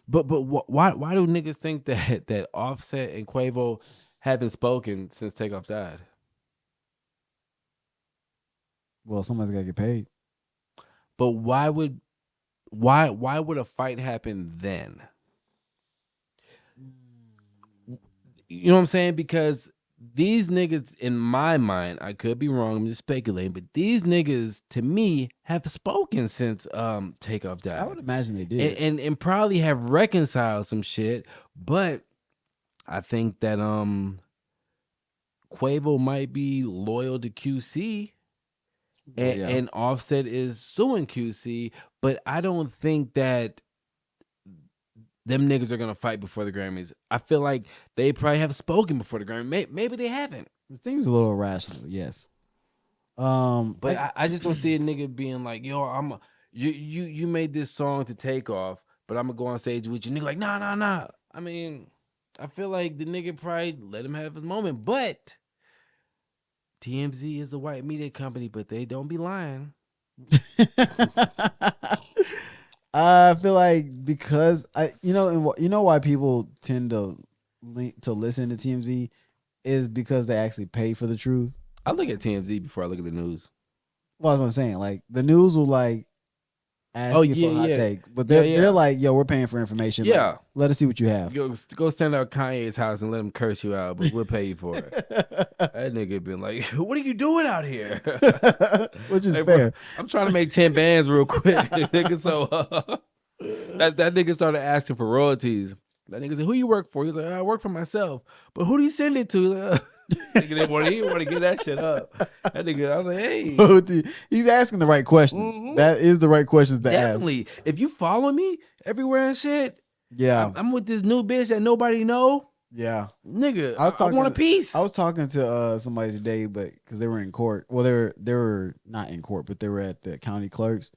But why do niggas think that Offset and Quavo haven't spoken since Takeoff died. Well, somebody's got to get paid. But why would a fight happen then? You know what I'm saying? Because these niggas, in my mind, I could be wrong, I'm just speculating, but these niggas, to me, have spoken since Takeoff died. I would imagine they did. And probably have reconciled some shit, but I think that Quavo might be loyal to QC. And Offset is suing QC, but I don't think that them niggas are gonna fight before the Grammys. I feel like they probably have spoken before the Grammy. Maybe they haven't. It seems a little irrational, yes. But I just don't see a nigga being like, yo, you made this song to Takeoff, but I'm gonna go on stage with you. Nigga like, nah. I mean, I feel like the nigga probably let him have his moment, but TMZ is a white media company, but they don't be lying. I feel like because you know why people tend to listen to TMZ is because they actually pay for the truth. I look at TMZ before I look at the news. Well, that's what I'm saying. Like the news will like ask you for a hot take, but they're like, yo, we're paying for information. Yeah, like, let us see what you have. Go stand out Kanye's house and let him curse you out, but we'll pay you for it. That nigga been like, what are you doing out here? Which is fair. Bro, I'm trying to make 10 bands real quick, nigga. So that nigga started asking for royalties. That nigga said, who you work for? He's like, I work for myself. But who do you send it to? Nigga didn't want to get that shit up. That nigga, I was like, hey. He's asking the right questions. Mm-hmm. That is the right questions to Definitely. ask. If you follow me everywhere and shit, yeah, I'm with this new bitch that nobody know. Yeah, nigga, I want a piece. I was talking to somebody today, but because they were in court. Well, they were not in court, but they were at the county clerks,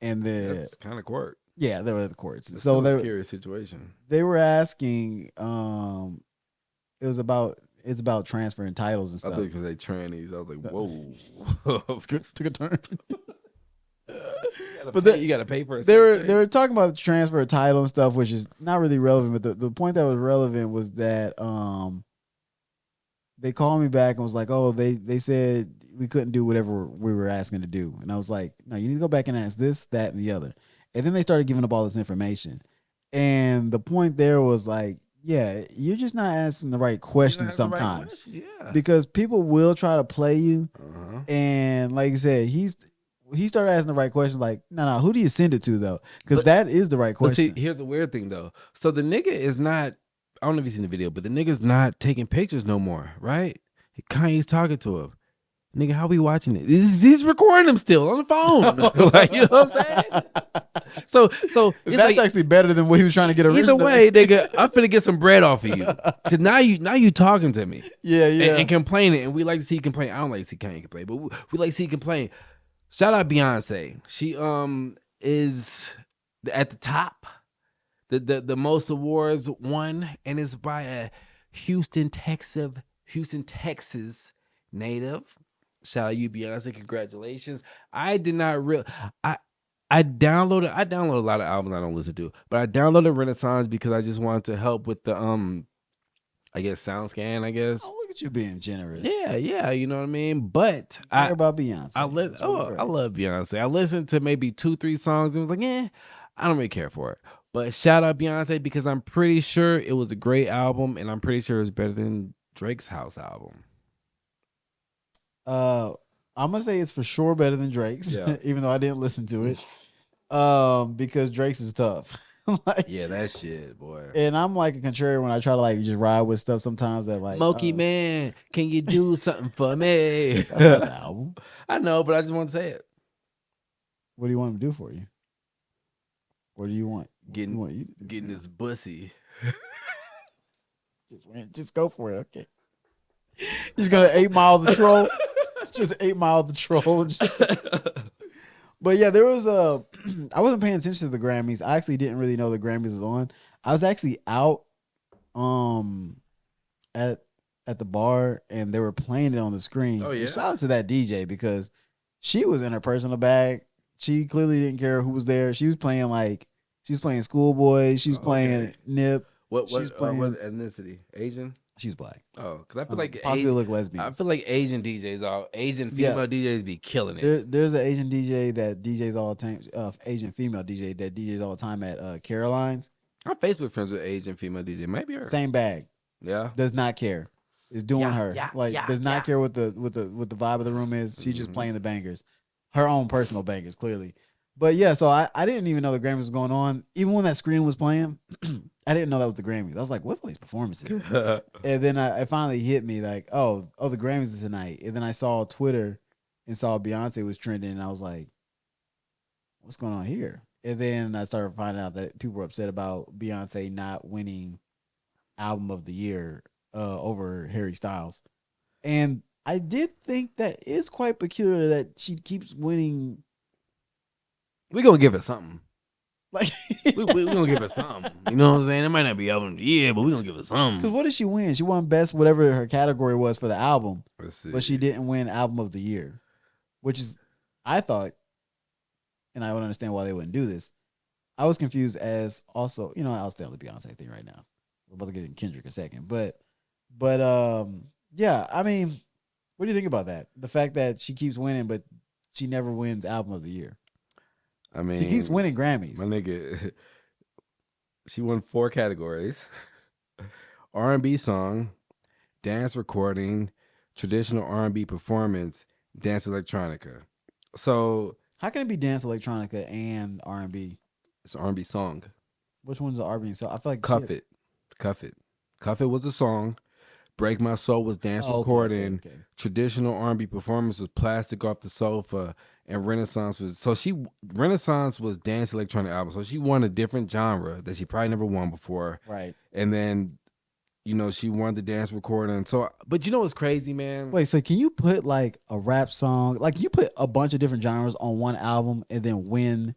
and that's kind of court. Yeah, they were at the courts. That's so a scary situation. They were asking. It's about transferring titles and stuff. I thought because they trannies. I was like, whoa, took a turn. You gotta pay for it. They were talking about the transfer of title and stuff, which is not really relevant. But the point that was relevant was that they called me back and was like, oh, they said we couldn't do whatever we were asking to do, and I was like, no, you need to go back and ask this, that, and the other. And then they started giving up all this information, and the point there was like, yeah, you're just not asking the right questions sometimes, because people will try to play you, and like you said, he started asking the right questions, like, no, who do you send it to, though? Because that is the right question. See, here's the weird thing, though. So the nigga is not, I don't know if you've seen the video, but the nigga's not taking pictures no more, right? Kanye's talking to him. Nigga, how we watching it? He's recording him still on the phone. Like, you know what I'm saying? So that's like, actually better than what he was trying to get originally. Either way, nigga, I'm finna get some bread off of you. Because now you talking to me. Yeah. And complaining. And we like to see you complain. I don't like to see Kanye complain, but we like to see you complain. Shout out Beyonce. She is at the top. The most awards won, and it's by a Houston, Texas native. Shout out you, Beyonce. Congratulations. I did not real. I downloaded a lot of albums I don't listen to, but I downloaded Renaissance because I just wanted to help with the I guess SoundScan. I guess. Oh, look at you being generous. Yeah. You know what I mean. But I care about Beyonce. I love Beyonce. I listened to maybe 2-3 songs and was like, I don't really care for it. But shout out Beyonce because I'm pretty sure it was a great album, and I'm pretty sure it's better than Drake's House album. I'm gonna say it's for sure better than Drake's, even though I didn't listen to it. Because Drake's is tough. Like, yeah, that shit, boy. And I'm like a contrarian when I try to like just ride with stuff sometimes that like Moke man, can you do something for me? That's not an album. I know, but I just want to say it. What do you want him to do for you? What do you want? Getting this bussy. Just go for it, okay. He's gonna 8 Mile the troll. Just 8 Mile the troll. But yeah, there was I wasn't paying attention to the Grammys. I actually didn't really know the Grammys was on. I was actually out at the bar and they were playing it on the screen. Oh yeah. And shout out to that DJ because she was in her personal bag. She clearly didn't care who was there. She was playing Schoolboy. She's playing Nip. What ethnicity? Asian? She's black. Oh, because I feel like Possibly look I lesbian. feel like Asian DJs, Asian Yeah. female DJs be killing it. There's an Asian DJ that DJs all the time. Asian female DJ that DJs all the time at Caroline's. I'm Facebook friends with Asian female DJ. Might be her. Same bag. Yeah. Does not care. Is doing her. Does not care what the vibe of the room is. She's just playing the bangers. Her own personal bangers, clearly. But yeah, so I didn't even know the Grammys was going on. Even when that screen was playing, I didn't know that was the Grammys. I was like, what's all these performances? And then it finally hit me like, oh, the Grammys is tonight. And then I saw Twitter and saw Beyonce was trending, and I was like, what's going on here? And then I started finding out that people were upset about Beyonce not winning Album of the Year over Harry Styles. And I did think that is quite peculiar that she keeps winning. We gonna give it something. Like we gonna give it something. You know what I'm saying? It might not be album of the year, but we gonna give it something. Because what did she win? She won best whatever her category was for the album. Let's see. But she didn't win Album of the Year, which is, I thought, and I would understand why they wouldn't do this. I was confused as also, I'll stay on the Beyonce thing right now. We're about to get in Kendrick in a second. But yeah, I mean, what do you think about that? The fact that she keeps winning, but she never wins Album of the Year. I mean, she keeps winning Grammys. My nigga, she won 4 categories: R&B song, dance recording, traditional R&B performance, dance electronica. So how can it be dance electronica and R&B? It's an R&B song. Which one's the R&B song? I feel like Cuff It was a song. Break My Soul was dance recording. Okay. Traditional R&B performance was Plastic Off the Sofa, and Renaissance was dance electronic album. So she won a different genre that she probably never won before. Right. And then, she won the dance recording. So, but you know what's crazy, man? Wait, so can you put like a rap song, like you put a bunch of different genres on one album and then win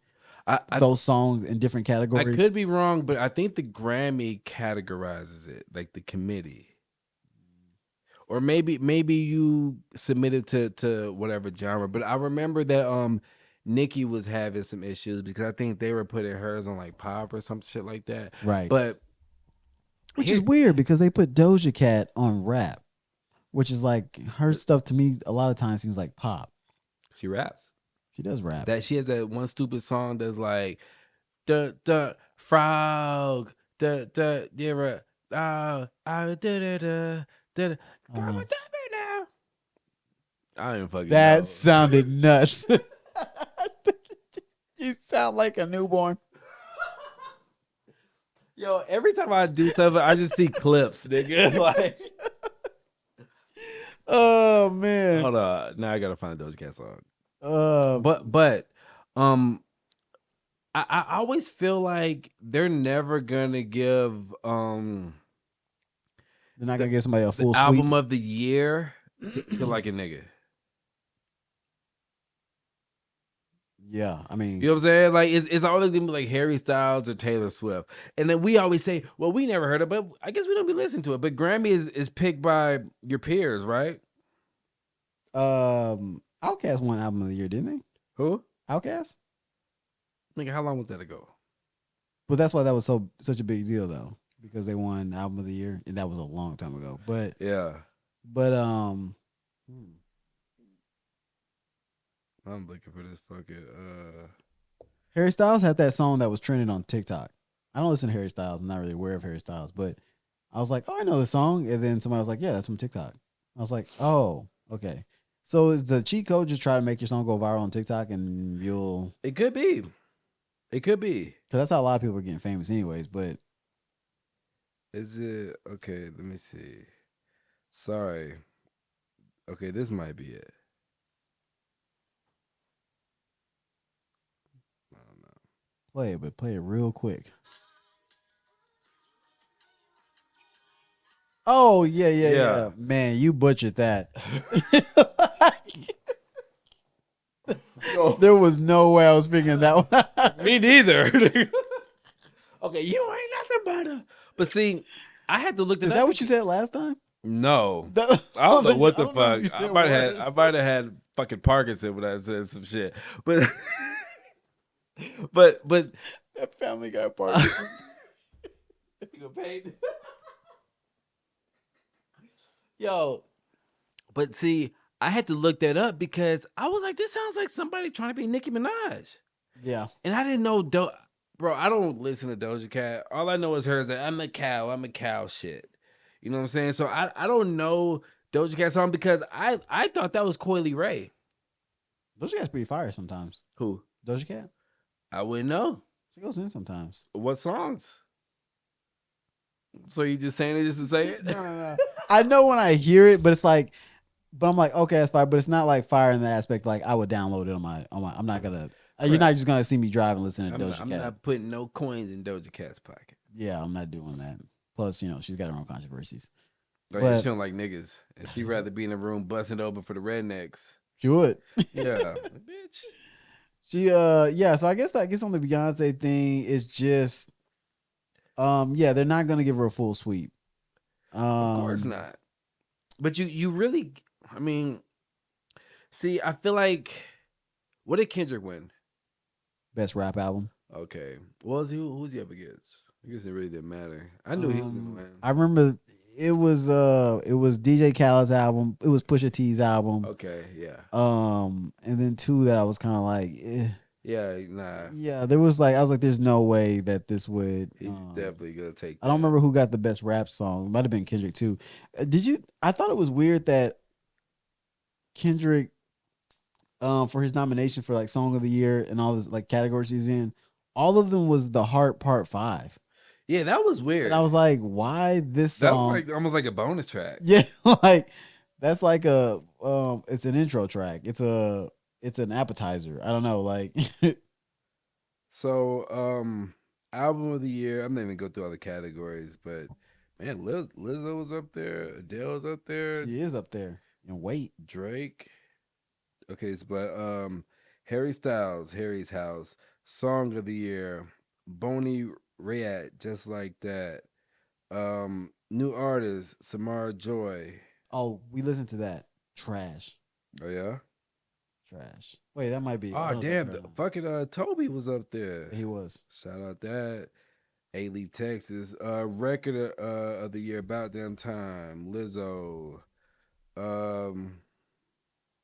those songs in different categories? I could be wrong, but I think the Grammy categorizes it, like the committee. Or maybe you submitted to whatever genre. But I remember that Nicki was having some issues because I think they were putting hers on like pop or some shit like that. Right. But which is weird because they put Doja Cat on rap, which is like her stuff to me a lot of times seems like pop. She raps. She does rap. That she has that one stupid song that's like the frog the yeah Girl, what's up right now? I don't even fucking know. That sounded nuts. You sound like a newborn. Yo, every time I do something, I just see clips, nigga. Like, oh man. Hold on. Now I gotta find a Doja Cat song. But I always feel like they're never gonna give they're not gonna give somebody a full album of the year to like a nigga. Yeah, I mean, you know what I'm saying? Like it's always gonna be like Harry Styles or Taylor Swift, and then we always say, "Well, we never heard it," but I guess we don't be listening to it. But Grammy is picked by your peers, right? Outkast won album of the year, didn't they? Who? Outkast. Nigga, how long was that ago? But that's why that was such a big deal, though, because they won album of the year, and that was a long time ago. But yeah, I'm looking for this fucking. Harry Styles had that song that was trending on TikTok. I don't listen to Harry Styles. I'm not really aware of Harry Styles, but I was like, oh, I know the song. And then somebody was like, yeah, that's from TikTok. I was like, oh, okay. So is the cheat code just try to make your song go viral on TikTok and you'll... It could be. Because that's how a lot of people are getting famous anyways, but... Is it... Okay, let me see. Sorry. Okay, this might be it. I don't know. Play it, but play it real quick. Oh, yeah. Man, you butchered that. There was no way I was figuring that one out. Me neither. Okay, you ain't nothing but a... But see, I had to look at that. Is that what you said last time? No. I don't know what the fuck. I might have had fucking Parkinson when I said some shit. But that Family Guy Parkinson. You gonna paint? Yo, but see, I had to look that up because I was like, this sounds like somebody trying to be Nicki Minaj. Yeah. And I didn't know, bro, I don't listen to Doja Cat. All I know is her is that I'm a cow shit. You know what I'm saying? So I don't know Doja Cat song because I thought that was Coily Ray. Doja Cat's pretty fire sometimes. Who? Doja Cat, I wouldn't know. she goes in sometimes. What songs? So you just saying it just to say it? No. I know when I hear it, but it's like, but I'm like, okay, that's fire. But it's not like fire in the aspect like I would download it on my. I'm not gonna. You're not just gonna see me drive and listen to Doja Cat. I'm not putting no coins in Doja Cat's pocket. Yeah, I'm not doing that. Plus, she's got her own controversies. Like, But she don't like niggas. And she'd rather be in a room busting open for the rednecks. she would. Yeah. Bitch. She yeah, so I guess on the Beyonce thing is just yeah, they're not gonna give her a full sweep. Of course not. But you really, I mean, see, I feel like, what did Kendrick win? Best rap album. Okay. Who's he up against? I guess it really didn't matter. I knew he was gonna win. I remember it was DJ Khaled's album. It was Pusha T's album. Okay, yeah. And then two that I was kind of like, yeah, nah. Yeah, there was like I was like, there's no way that this would. He's definitely gonna take. I don't remember who got the best rap song. It might have been Kendrick too. Did you? I thought it was weird that Kendrick, for his nomination for like Song of the Year and all this like categories he's in, all of them was The Heart Part 5. Yeah, that was weird. And I was like, why this song? That's like almost like a bonus track. Yeah, like that's like a it's an intro track. It's an appetizer. I don't know, like So, album of the year. I'm not even go through all the categories, but man, Lizzo was up there. Adele was up there. She is up there. And wait, Drake. Okay, so, but Harry Styles, Harry's House, Song of the Year, Boney Rayet, Just Like That. New artist, Samara Joy. oh, we listened to that. Trash. Oh yeah. Trash. Wait, that might be. Oh damn, fucking Toby was up there. He was. Shout out that. A-Leaf, Texas. Record of the year, About Damn Time. Lizzo.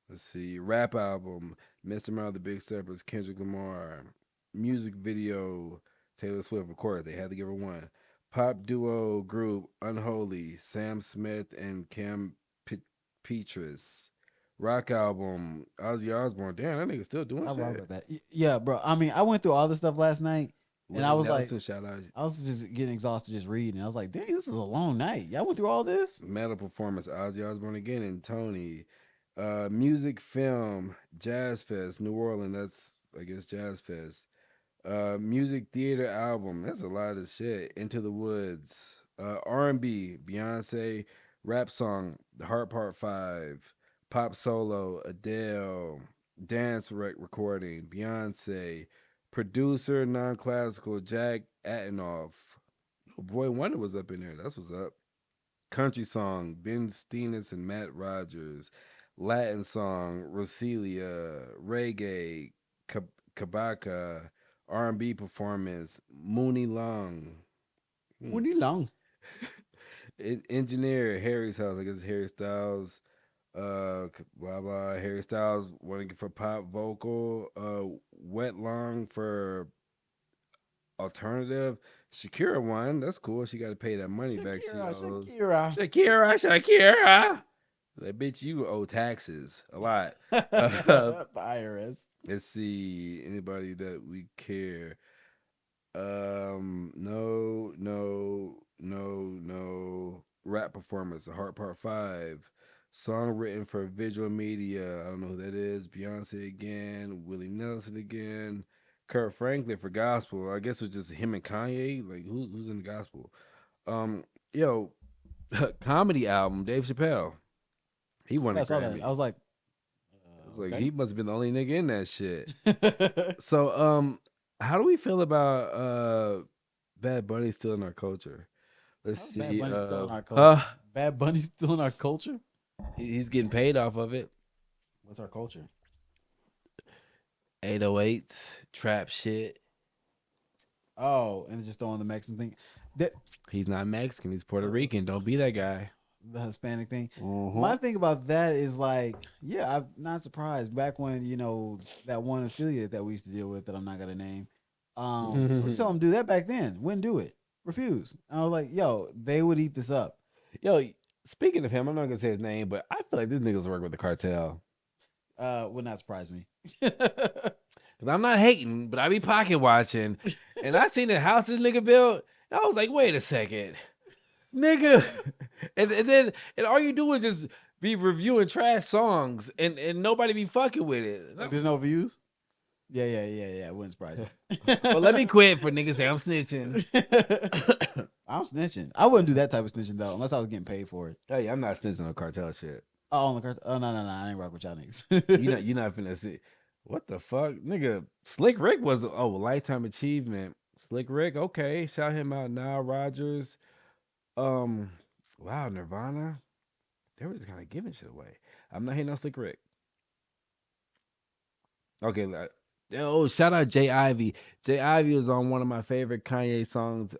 Let's see. Rap album, Mr. Mild, The Big Steppers, Kendrick Lamar. Music video, Taylor Swift. Of course, they had to give her one. Pop duo group, Unholy, Sam Smith and Cam Petras. Rock album, Ozzy Osbourne. Damn, that nigga still doing I shit. rock with that. Yeah, bro. I mean, I went through all this stuff last night, and I was Nelson, like, shout out. I was just getting exhausted just reading. I was like, dang, this is a long night. Y'all went through all this. Metal performance, Ozzy Osbourne again and Tony. Music, film, Jazz Fest, New Orleans. That's I guess Jazz Fest. Music, theater, album. That's a lot of shit. Into the Woods. R&B, Beyonce. Rap song, The Heart Part 5. Pop solo, Adele. Dance recording, Beyonce. Producer, non-classical, Jack Antonoff. Oh boy, Wonder was up in there. That's what's up. Country song, Ben Steenis and Matt Rogers. Latin song, Roselia. Reggae, Kabaka. R&B performance, Mooney Long. Mooney Long. Engineer, Harry's House. I guess it's Harry Styles. Blah blah. Harry Styles wanting for pop vocal. Wet Long for alternative. Shakira won. That's cool. She got to pay that money back. Shakira. That bitch, you owe taxes a lot. The IRS. Let's see. Anybody that we care. No. Rap performance, The Heart Part 5. Song written for visual media. I don't know who that is. Beyonce again. Willie Nelson again. Kurt Franklin for gospel. I guess it was just him and Kanye. Like who's in the gospel? Yo, comedy album, Dave Chappelle. He won a Grammy. I was like, okay. He must have been the only nigga in that shit. So, how do we feel about Bad Bunny still in our culture? Let's see. Bad Bunny's still in our culture. Bad Bunny's still in our culture. He's getting paid off of it. What's our culture? 808s, trap shit. Oh, and just throwing the Mexican thing. He's not Mexican. He's Puerto Rican. Don't be that guy. the Hispanic thing. Mm-hmm. My thing about that is like, yeah, I'm not surprised. Back when that one affiliate that we used to deal with that I'm not gonna name, I was telling them to do that back then. Wouldn't do it. Refuse. And I was like, yo, they would eat this up. Yo, speaking of him, I'm not gonna say his name, but I feel like this nigga's working with the cartel. Would not surprise me. Cause I'm not hating, but I be pocket watching, and I seen the house this nigga built. And I was like, wait a second, nigga, and all you do is just be reviewing trash songs, and nobody be fucking with it. Like, there's no views. Yeah. Wouldn't surprise me. Well, let me quit for niggas say I'm snitching. I'm snitching. I wouldn't do that type of snitching though, unless I was getting paid for it. Hey, I'm not snitching on cartel shit. Oh, on the cart. Oh no, I ain't rock with y'all You niggas. not you not finna see. What the fuck, nigga? Slick Rick was lifetime achievement. Slick Rick, okay, shout him out now. Rogers, um, wow, Nirvana. They were just kind of giving shit away. I'm not hating on Slick Rick. Okay, oh, shout out Jay Ivy. Jay Ivy was on one of my favorite Kanye songs.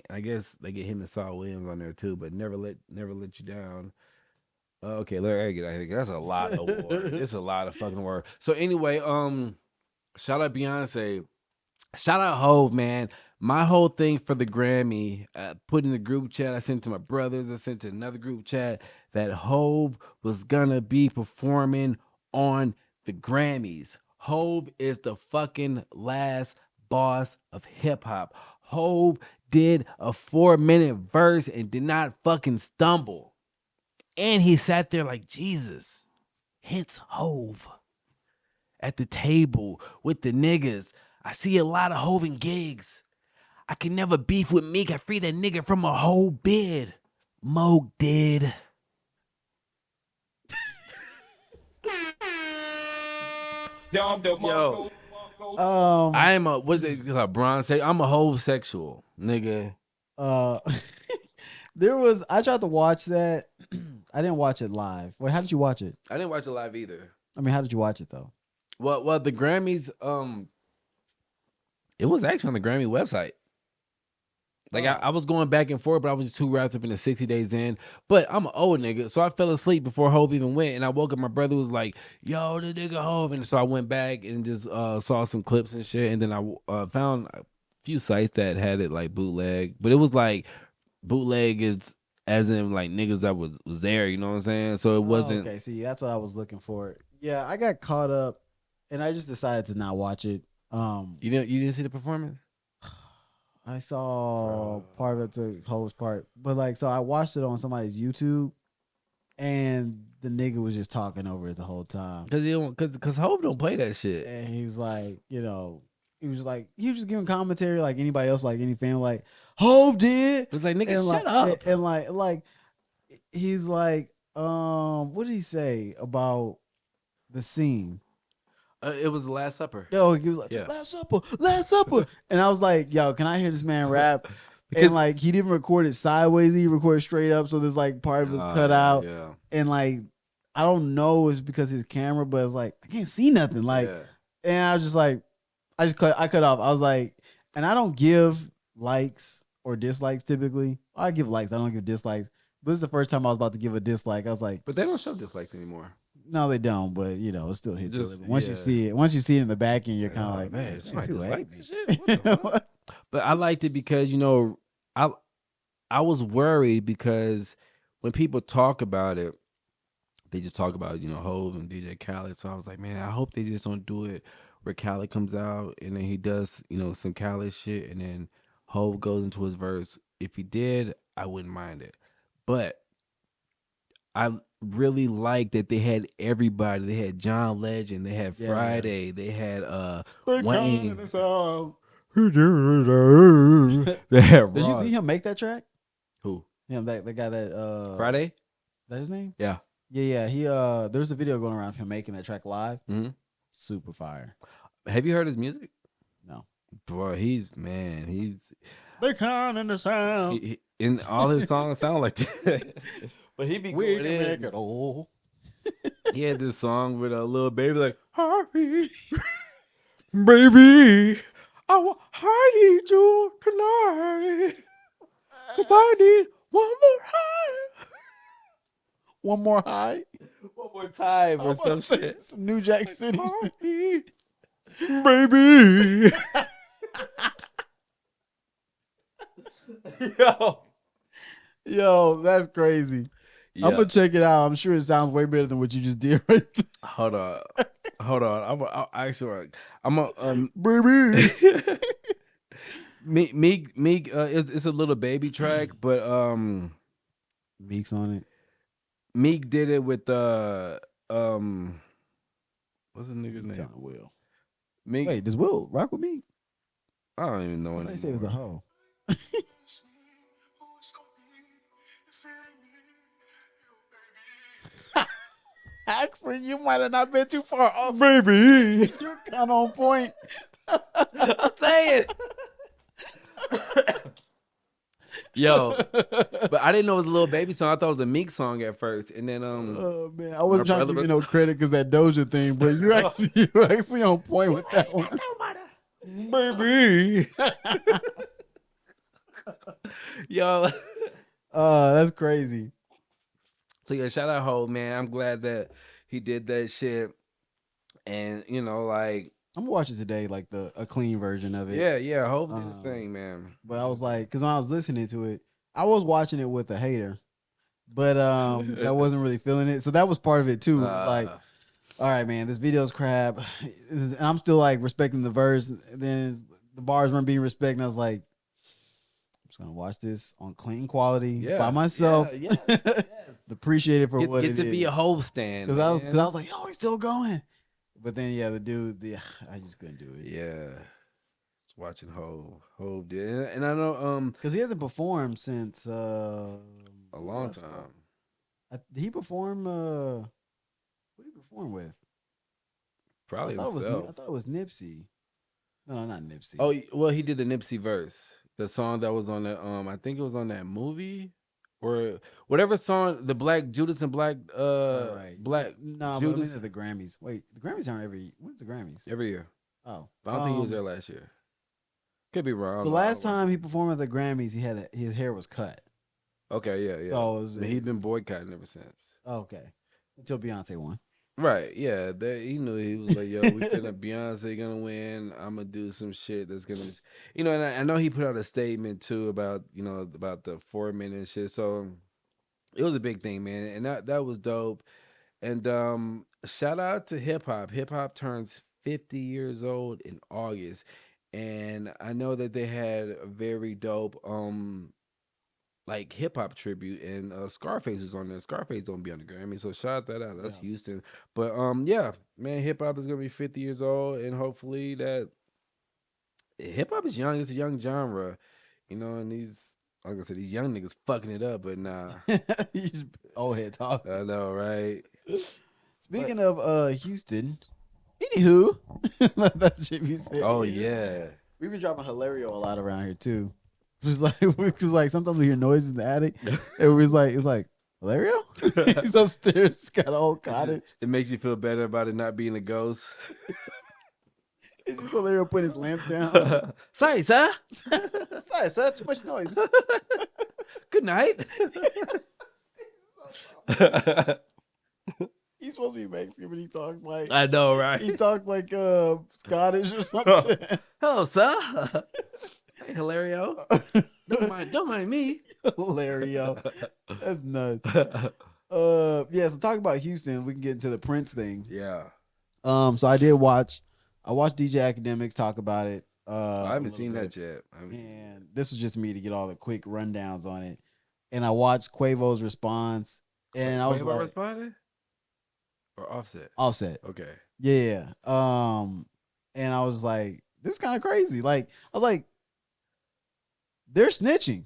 I guess they get him and Saul Williams on there too, but never let you down. Okay, Larry Eggett, I think that's a lot of work. It's a lot of fucking work. So anyway, shout out Beyonce. Shout out Hove, man. My whole thing for the Grammy, put in the group chat, I sent to my brothers, I sent to another group chat that Hove was gonna be performing on the Grammys. Hove is the fucking last boss of hip hop. Hove did a 4-minute verse and did not fucking stumble. And he sat there like Jesus. Hence Hove at the table with the niggas. I see a lot of Hove in gigs. I can never beef with Meek. I free that nigga from a whole bid. Moke did. Yo, I am a what's it Bron say? I'm a Hove sexual, nigga. uh, I tried to watch that. I didn't watch it live. Wait, how did you watch it? I didn't watch it live either. I mean, how did you watch it though? Well, the Grammys, it was actually on the Grammy website. Like I was going back and forth, but I was just too wrapped up in the 60 days in. But I'm an old nigga, so I fell asleep before Hove even went. And I woke up, my brother was like, yo, the nigga Hove. And so I went back and just saw some clips and shit. And then I found a few sites that had it like bootleg. But it was like bootleg is as in like niggas that was there, you know what I'm saying? So it wasn't. Okay, see, that's what I was looking for. Yeah, I got caught up and I just decided to not watch it. You didn't see the performance? I saw part of it to Hove's part, but like, so I watched it on somebody's YouTube, and the nigga was just talking over it the whole time. Cause Hove don't play that shit. And he was like, he was just giving commentary like anybody else, like any fan, like Hove did. It's like nigga, and shut like, up. And like he's like, what did he say about the scene? It was the Last Supper. Yo, he was like, yeah. Last Supper. And I was like, yo, can I hear this man rap? And like, he didn't record it sideways. He recorded straight up. So there's like part of his cut out. Yeah. And like, I don't know, it's because his camera, but it's like, I can't see nothing. Like, and I was just like, I cut off. I was like, and I don't give likes or dislikes typically. I give likes. I don't give dislikes. But this is the first time I was about to give a dislike. I was like, but they don't show dislikes anymore. No, they don't, but it still hits you. Once you see it in the back end, you're kind of like, man, somebody like this shit. But I liked it because I was worried because when people talk about it, they just talk about Hove and DJ Khaled. So I was like, man, I hope they just don't do it where Khaled comes out and then he does some Khaled shit and then Hove goes into his verse. If he did, I wouldn't mind it, but I really like that they had everybody. They had John Legend. They had Friday. They had Wayne. They had Did you see him make that track? Who? Him, the guy that Friday. Is that his name? Yeah. He there's a video going around of him making that track live. Mm-hmm. Super fire. Have you heard his music? No. Boy, he's the kind and the sound. And all his songs sound like that. But he be going in. He had this song with a little baby like, "Hurry, baby, I need you tonight, 'cause I need one more time." One more high. One more time I or was some about to say shit. some New Jack City. Baby. Yo. Yo, that's crazy. I'm Yeah. gonna check it out. I'm sure it sounds way better than what you just did right there. Hold on. I actually, I'm a Baby. Meek. It's a little baby track, but Meek's on it. Meek did it with what's the nigga name? Telling Will. Meek. Wait, does Will rock with me? I don't even know I anymore. thought say it was a hoe. Actually, you might have not been too far off, Baby. You're kind of on point. I'm saying. Yo, but I didn't know it was a little baby song. I thought it was a Meek song at first, and then Oh man, I wasn't my trying to give brother- you no credit because that Doja thing, but you're actually on point with that one. baby. Yo. That's crazy. So yeah, shout out Hov, man. I'm glad that he did that shit. And you know, like I'm gonna watch it today, like a clean version of it. yeah, Hov did his thing, man. But I was like, because when I was listening to it, I was watching it with a hater, but I wasn't really feeling it. So that was part of it too. It was like, all right, man, this video's crap, and I'm still like respecting the verse. And then the bars weren't being respected. And I was like, I'm just gonna watch this on clean quality by myself. Yeah, yes. Appreciate it for what it Get to is. be a Hov stand. Because I was like, oh, he's still going. But then the dude, I just couldn't do it. Yeah. Just watching Hov did. And I know because he hasn't performed since a long time. Did he perform? What did he perform with? Probably I himself. thought it was Nipsey. No, not Nipsey. Oh well, he did the Nipsey verse, the song that was on that. I think it was on that movie or whatever song. The Black Judas and Black right. Black No, Judas. but I mean the Grammys. Wait, the Grammys aren't when's the Grammys? Every year. Oh, But I don't think he was there last year. Could be wrong. The last time he performed at the Grammys, his hair was cut. Okay, yeah. So he's been boycotting ever since. Okay, until Beyonce won. Right, yeah. He knew he was like, yo, we finna Beyonce gonna win. I'm gonna do some shit that's gonna, and I know he put out a statement too about about the 4 minute shit. So it was a big thing, man, and that was dope. And shout out to hip hop. Hip hop turns 50 years old in August, and I know that they had a very dope like hip hop tribute, and Scarface is on there. Scarface don't be on the Grammy, so shout that out. That's Houston. But yeah, man, hip hop is gonna be 50 years old, and hopefully that hip hop is young. It's a young genre, and these, like I said, these young niggas fucking it up, but nah. You just old head talk. I know, right? Speaking of Houston, anywho, that's shit we said. Oh yeah, we've been dropping Hilario a lot around here too. So it's like, because like sometimes we hear noises in the attic, and it's like Hilario. He's upstairs. He's got a whole cottage. It makes you feel better about it not being a ghost. It's just Hilario putting his lamp down. Sorry, sir. Sorry, sir. Too much noise. Good night. He's supposed to be Mexican, but he talks like, I know, right? he talks like Scottish or something. Hello, sir. Hey, Hilario. Don't mind me. Hilario. That's nuts. Yeah, so talk about Houston. We can get into the Prince thing. Yeah. So I watched DJ Academics talk about it. I haven't seen that yet. And this was just me to get all the quick rundowns on it. And I watched Quavo's response, and I was like, responded or Offset? Offset. Okay. Yeah. And I was like, this is kind of crazy. Like, I was like, they're snitching.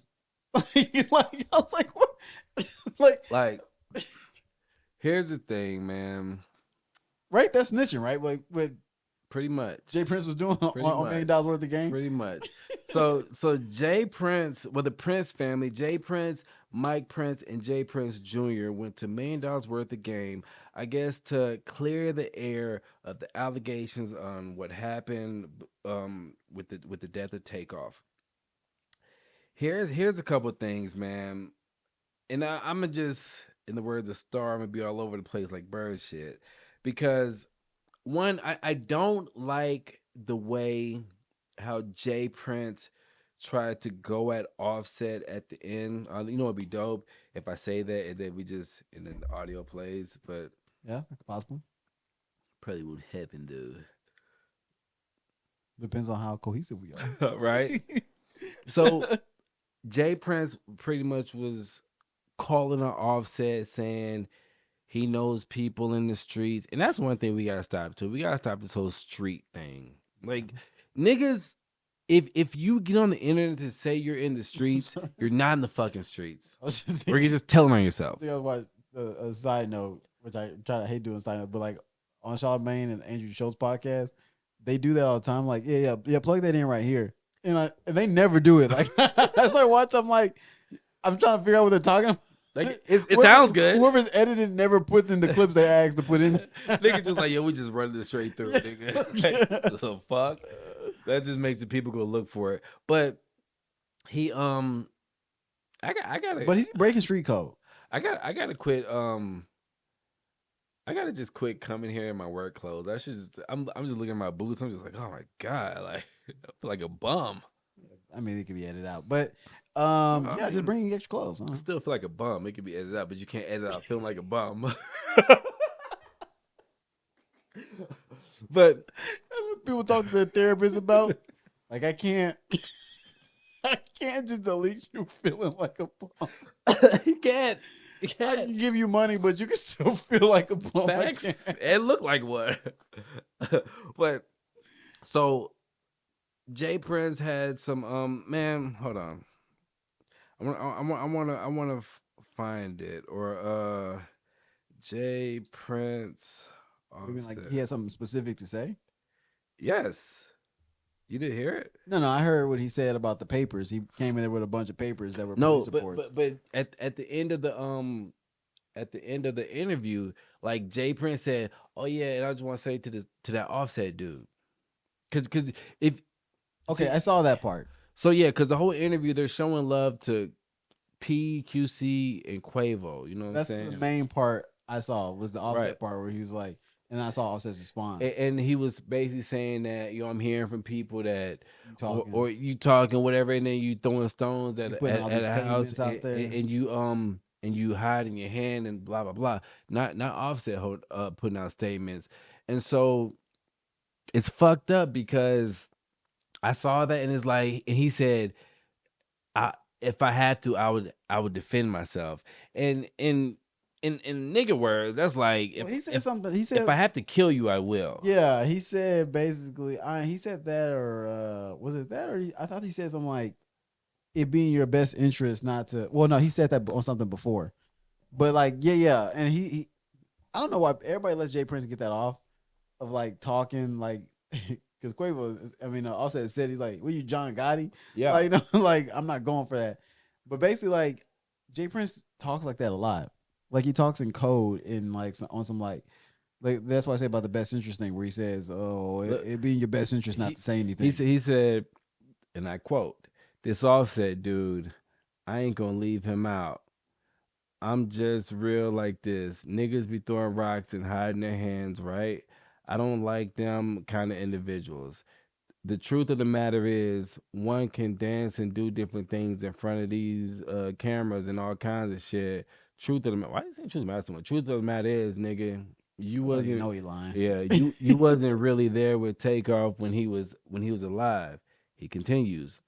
like I was like, what? like, here's the thing, man. Right? That's snitching, right? Like what Pretty much. Jay Prince was doing on $1 million worth of game. Pretty much. So Jay Prince, the Prince family, Jay Prince, Mike Prince, and Jay Prince Jr. went to $1 million worth of game, I guess, to clear the air of the allegations on what happened with the death of Takeoff. Here's a couple things, man. And I'm gonna just, in the words of Star, I'm gonna be all over the place like bird shit. Because one, I don't like the way how Jay Prince tried to go at Offset at the end. You know, it'd be dope if I say that and then and then the audio plays, but Yeah, possible. probably won't happen, dude. Depends on how cohesive we are. Right? So Jay Prince pretty much was calling her Offset, saying he knows people in the streets, and that's one thing we gotta stop too. We gotta stop this whole street thing. Like niggas, if you get on the internet to say you're in the streets, you're not in the fucking streets. Or you're just telling on yourself. I was watching a side note, which I hate doing side note, but like on Charlamagne and Andrew Schultz podcast, they do that all the time. Like, yeah, plug that in right here, and they never do it. Like, that's like watch. I'm like, I'm trying to figure out what they're talking about. Like it sounds good. Whoever's editing never puts in the clips they asked to put in. Nigga just like, yo, we just run this straight through it, nigga. Like, so fuck. That just makes the people go look for it. But he I gotta But he's breaking street code. I gotta quit I gotta just quit coming here in my work clothes. I'm just looking at my boots. I'm just like, oh my God, like I feel like a bum. I mean, it can be edited out, but just bring extra clothes. I still feel like a bum. It can be edited out, but you can't edit out feeling like a bum. But that's what people talk to their therapist about. Like, I can't just delete you feeling like a bum. You can't. I can give you money, but you can still feel like a bum. Facts. It looked like one. But so Jay Prince had some man, hold on. I want to find it, or Jay Prince. You mean like he had something specific to say? Yes. You didn't hear it? No, I heard what he said about the papers. He came in there with a bunch of papers that were police reports. But at the end of the interview, like Jay Prince said, "Oh yeah," and I just want to say to that Offset dude, because I saw that part. So yeah, because the whole interview they're showing love to P, QC, and Quavo. You know what I'm saying? That's the main part I saw was the Offset part where he was like, and I saw Offset's response. And he was basically saying that, I'm hearing from people that or you talking whatever, and then you throwing stones at a house out there. And you hiding your hand and blah blah blah. Not Offset putting out statements, and so it's fucked up because I saw that and it's like, and he said, if I had to, I would defend myself, and in nigga words, that's like he said something. He said, if I have to kill you, I will. Yeah, he said basically. He said that, or was it that, or I thought he said something like it being your best interest not to. Well, no, he said that on something before, but like yeah, and he I don't know why everybody lets Jay Prince get that off of like talking like because Quavo. I mean, Offset said he's like, "What you, John Gotti?" Yeah, like like I'm not going for that. But basically, like Jay Prince talks like that a lot. Like he talks in code in like on some like that's why I say about the best interest thing where he says, "Oh, it be in your best interest not to say anything." He said, and I quote, "This Offset dude, I ain't gonna leave him out. I'm just real like this. Niggas be throwing rocks and hiding their hands, right? I don't like them kind of individuals. The truth of the matter is, one can dance and do different things in front of these cameras and all kinds of shit. Truth of the matter, why you saying truth of the matter so much? Truth of the matter is, nigga, you wasn't. You know he lying. Yeah, you wasn't really there with Takeoff when he was alive." He continues,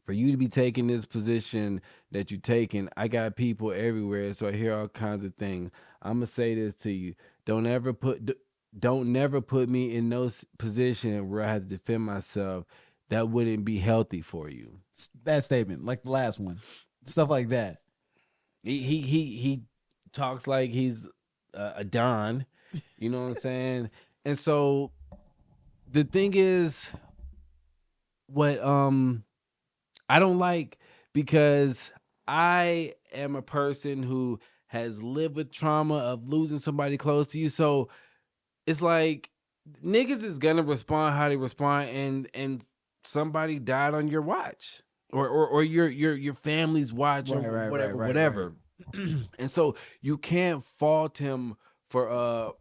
"For you to be taking this position that you taking, I got people everywhere, so I hear all kinds of things. I'm gonna say this to you: don't never put me in no position where I have to defend myself. That wouldn't be healthy for you." That statement, like the last one, stuff like that. He talks like he's a don, you know what I'm saying? And so the thing is, what I don't like, because I am a person who has lived with trauma of losing somebody close to you, so it's like niggas is gonna respond how they respond, and somebody died on your watch, or your family's watch, or whatever. And so you can't fault him for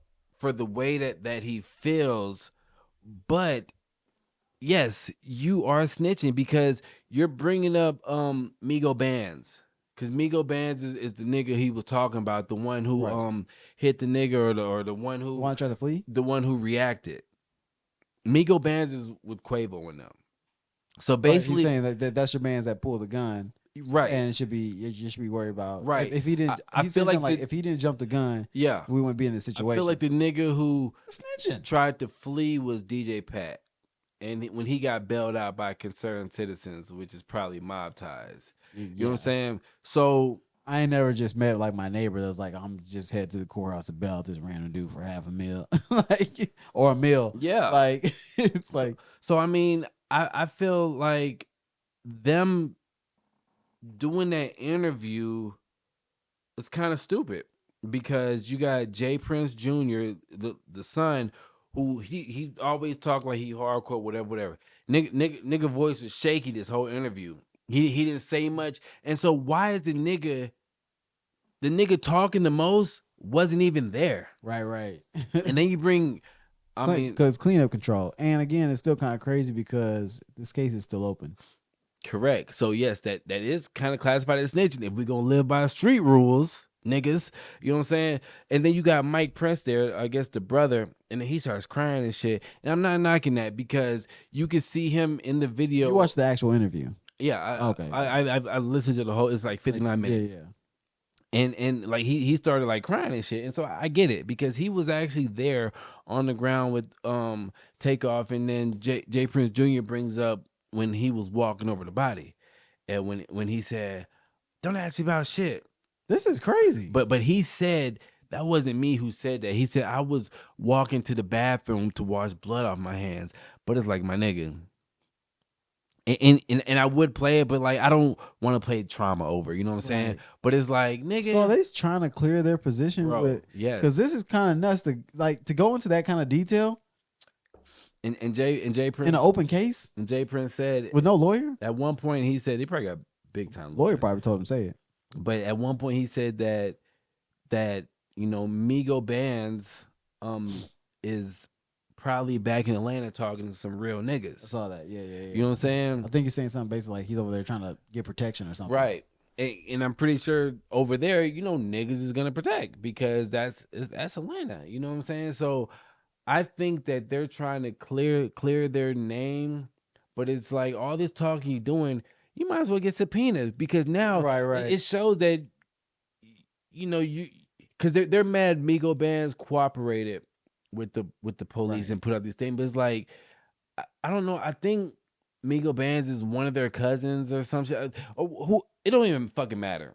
the way that he feels, but yes, you are snitching because you're bringing up Migo Bands. Cause Migo Bands is the nigga he was talking about, the one who Right. hit the nigga or the one You who want to try to flee? reacted. Migo Bands is with Quavo and them. So Right. He's basically, saying that's your man's that pulled the gun, right, and you should be worried about right. if he didn't. I He feel said something like like if he didn't jump the gun, yeah, we wouldn't be in this I feel like situation. the nigga who Snitching. tried to flee was DJ Pat. And when he got bailed out by concerned citizens, which is probably mob ties. You know what I'm Yeah. saying? So I ain't never just met like my neighbor that's like, I'm just head to the courthouse to bail out this random dude for $500,000, like, or a meal. yeah. Like it's So, like so I mean, I feel like them doing that interview is kind of stupid because you got Jay Prince Jr., the son, who he always talk like he hardcore, whatever. Nigga voice was shaky this whole interview. He didn't say much. And so why is the nigga talking the most wasn't even there? right. And then you bring, I mean, Because cleanup control, and again, it's still kind of crazy because this case is still open. correct. So yes, that is kind of classified as snitching. If we're gonna live by street rules, niggas, you know what I'm saying? And then you got Mike Prince there, I guess the brother, and then he starts crying and shit. And I'm not knocking that because you can see him in the video. You watched the actual interview. Yeah, Okay. I listened to the whole. It's like 59 minutes. Yeah. And like he started like crying and shit, and so I get it because he was actually there on the ground with Takeoff, and then Jay Prince Jr. brings up when he was walking over the body, and when he said, "Don't ask me about shit," This is crazy. but he said that wasn't me who said that. He said I was walking to the bathroom to wash blood off my hands, but it's like my nigga. And I would play it, but like I don't want to play trauma over. You know what I'm saying? Right. But it's like nigga. So are they trying to clear their position Bro, with? yes. Because this is kind of nuts to go into that kind of detail And Jay Prince in an open case and Jay Prince said with no lawyer. at one point he said he probably got big time Lawyer lawyers. probably told him say it. But at one point he said that you know Migo Bands is probably back in Atlanta talking to some real I niggas. saw that. Yeah. You know what I'm saying? I think you're saying something basically like he's over there trying to get protection or something. Right. And I'm pretty sure over there, you know, niggas is gonna protect because that's Atlanta. You know what I'm saying? So I think that they're trying to clear their name, but it's like all this talking you doing, you might as well get subpoenaed because now Right. it shows that you know you because they're mad Migo Bands cooperated with the police Right. and put out these things, but it's like I don't know. I think Migo Bands is one of their cousins or some shit. Who it don't even fucking matter.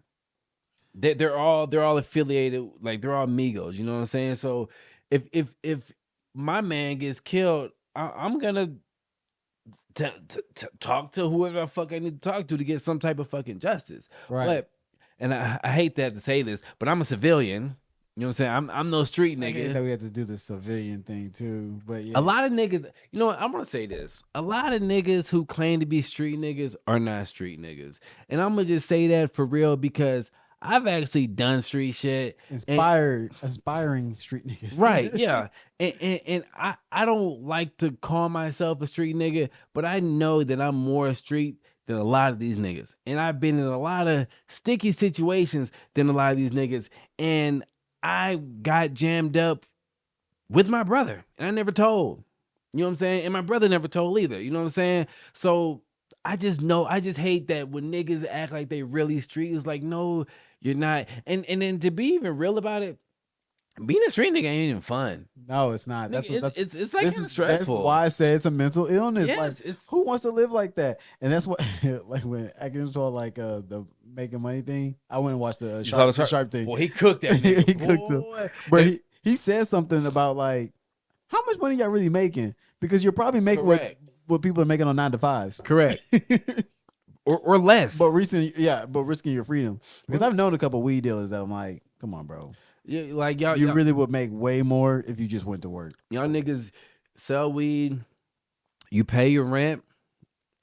They're all affiliated, like they're all Migos. You know what I'm saying? So if my man gets killed, I'm gonna talk to whoever the fuck I need to talk to get some type of fucking justice. Right. But and I hate that to say this, but I'm a civilian. You know what I'm saying? I'm no street I hate nigga. that we have to do the civilian thing too, but yeah. A lot of niggas, you know what? I'm gonna say this. A lot of niggas who claim to be street niggas are not street niggas. And I'm gonna just say that for real because I've actually done street shit. Aspiring street niggas. Right, yeah. And I don't like to call myself a street nigga, but I know that I'm more street than a lot of these niggas. And I've been in a lot of sticky situations than a lot of these niggas. And I got jammed up with my brother, and I never told. You know what I'm saying? And my brother never told either. You know what I'm saying? So I just hate that when niggas act like they really street. It's like, no, you're not. And then to be even real about it, being a street nigga ain't even fun. No, it's not. Nigga, That's it's like kinda stressful. That's why I say it's a mental illness. Yes, like it's- who wants to live like that? And that's what like when I get into like the making money thing. I went and watched the You saw sharp thing. Well, he cooked that nigga. He cooked him. boy. But he said something about like how much money y'all really making? Because you're probably making Correct. what people are making on 9-to-5s. Correct. or less. But risking your freedom. Because I've known a couple weed dealers that I'm like, come on, bro. Yeah, like y'all, You really would make way more if you just went to work. y'all niggas sell weed, you pay your rent,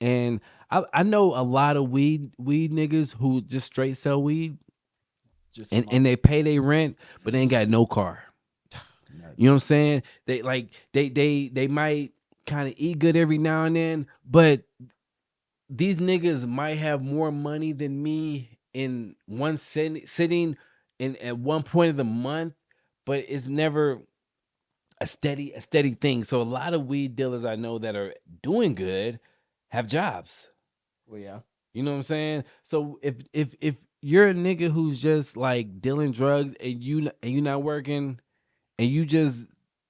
and I know a lot of weed niggas who just straight sell weed. Just and they pay their rent, but they ain't got no car. You know what I'm saying? They like they might kind of eat good every now and then, but these niggas might have more money than me in one sitting in at one point of the month, but it's never a steady thing. So a lot of weed dealers I know that are doing good have jobs. Well, yeah. You know what I'm saying? So if you're a nigga who's just like dealing drugs and you not working and you just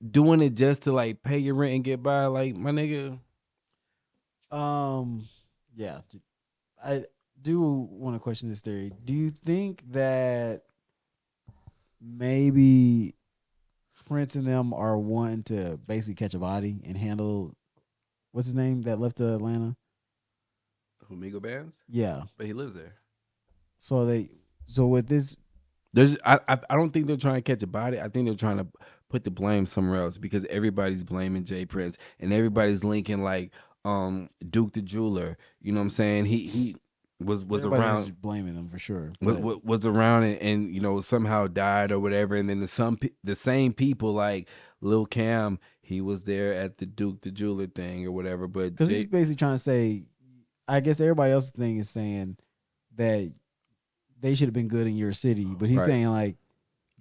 doing it just to like pay your rent and get by, like my nigga. Yeah. I do want to question this theory. Do you think that maybe Prince and them are wanting to basically catch a body and handle what's his name that left Atlanta? Humigo Bands? Yeah. But he lives there. So with this, I don't think they're trying to catch a body. I think they're trying to put the blame somewhere else because everybody's blaming Jay Prince and everybody's linking like Duke the Jeweler. You know what I'm saying? He was everybody else is around blaming them for sure. was around and you know somehow died or whatever, and then the same people like Lil Cam, he was there at the Duke the Jeweler thing or whatever. But Because he's basically trying to say, I guess everybody else's thing is saying that they should have been good in your city, but he's Right. saying like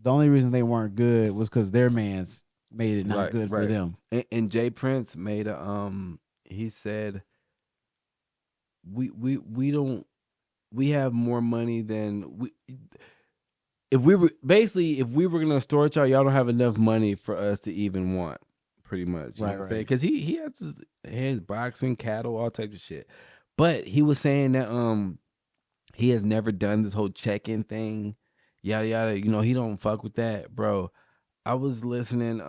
the only reason they weren't good was because their man's made it not good for them. And Jay Prince made a he said we don't we have more money than we if we were gonna store y'all don't have enough money for us to even want, pretty much. You know what I'm saying? Because he has boxing, cattle, all types of shit. But he was saying that he has never done this whole check-in thing, yada yada. You know, he don't fuck with that, bro. I was listening,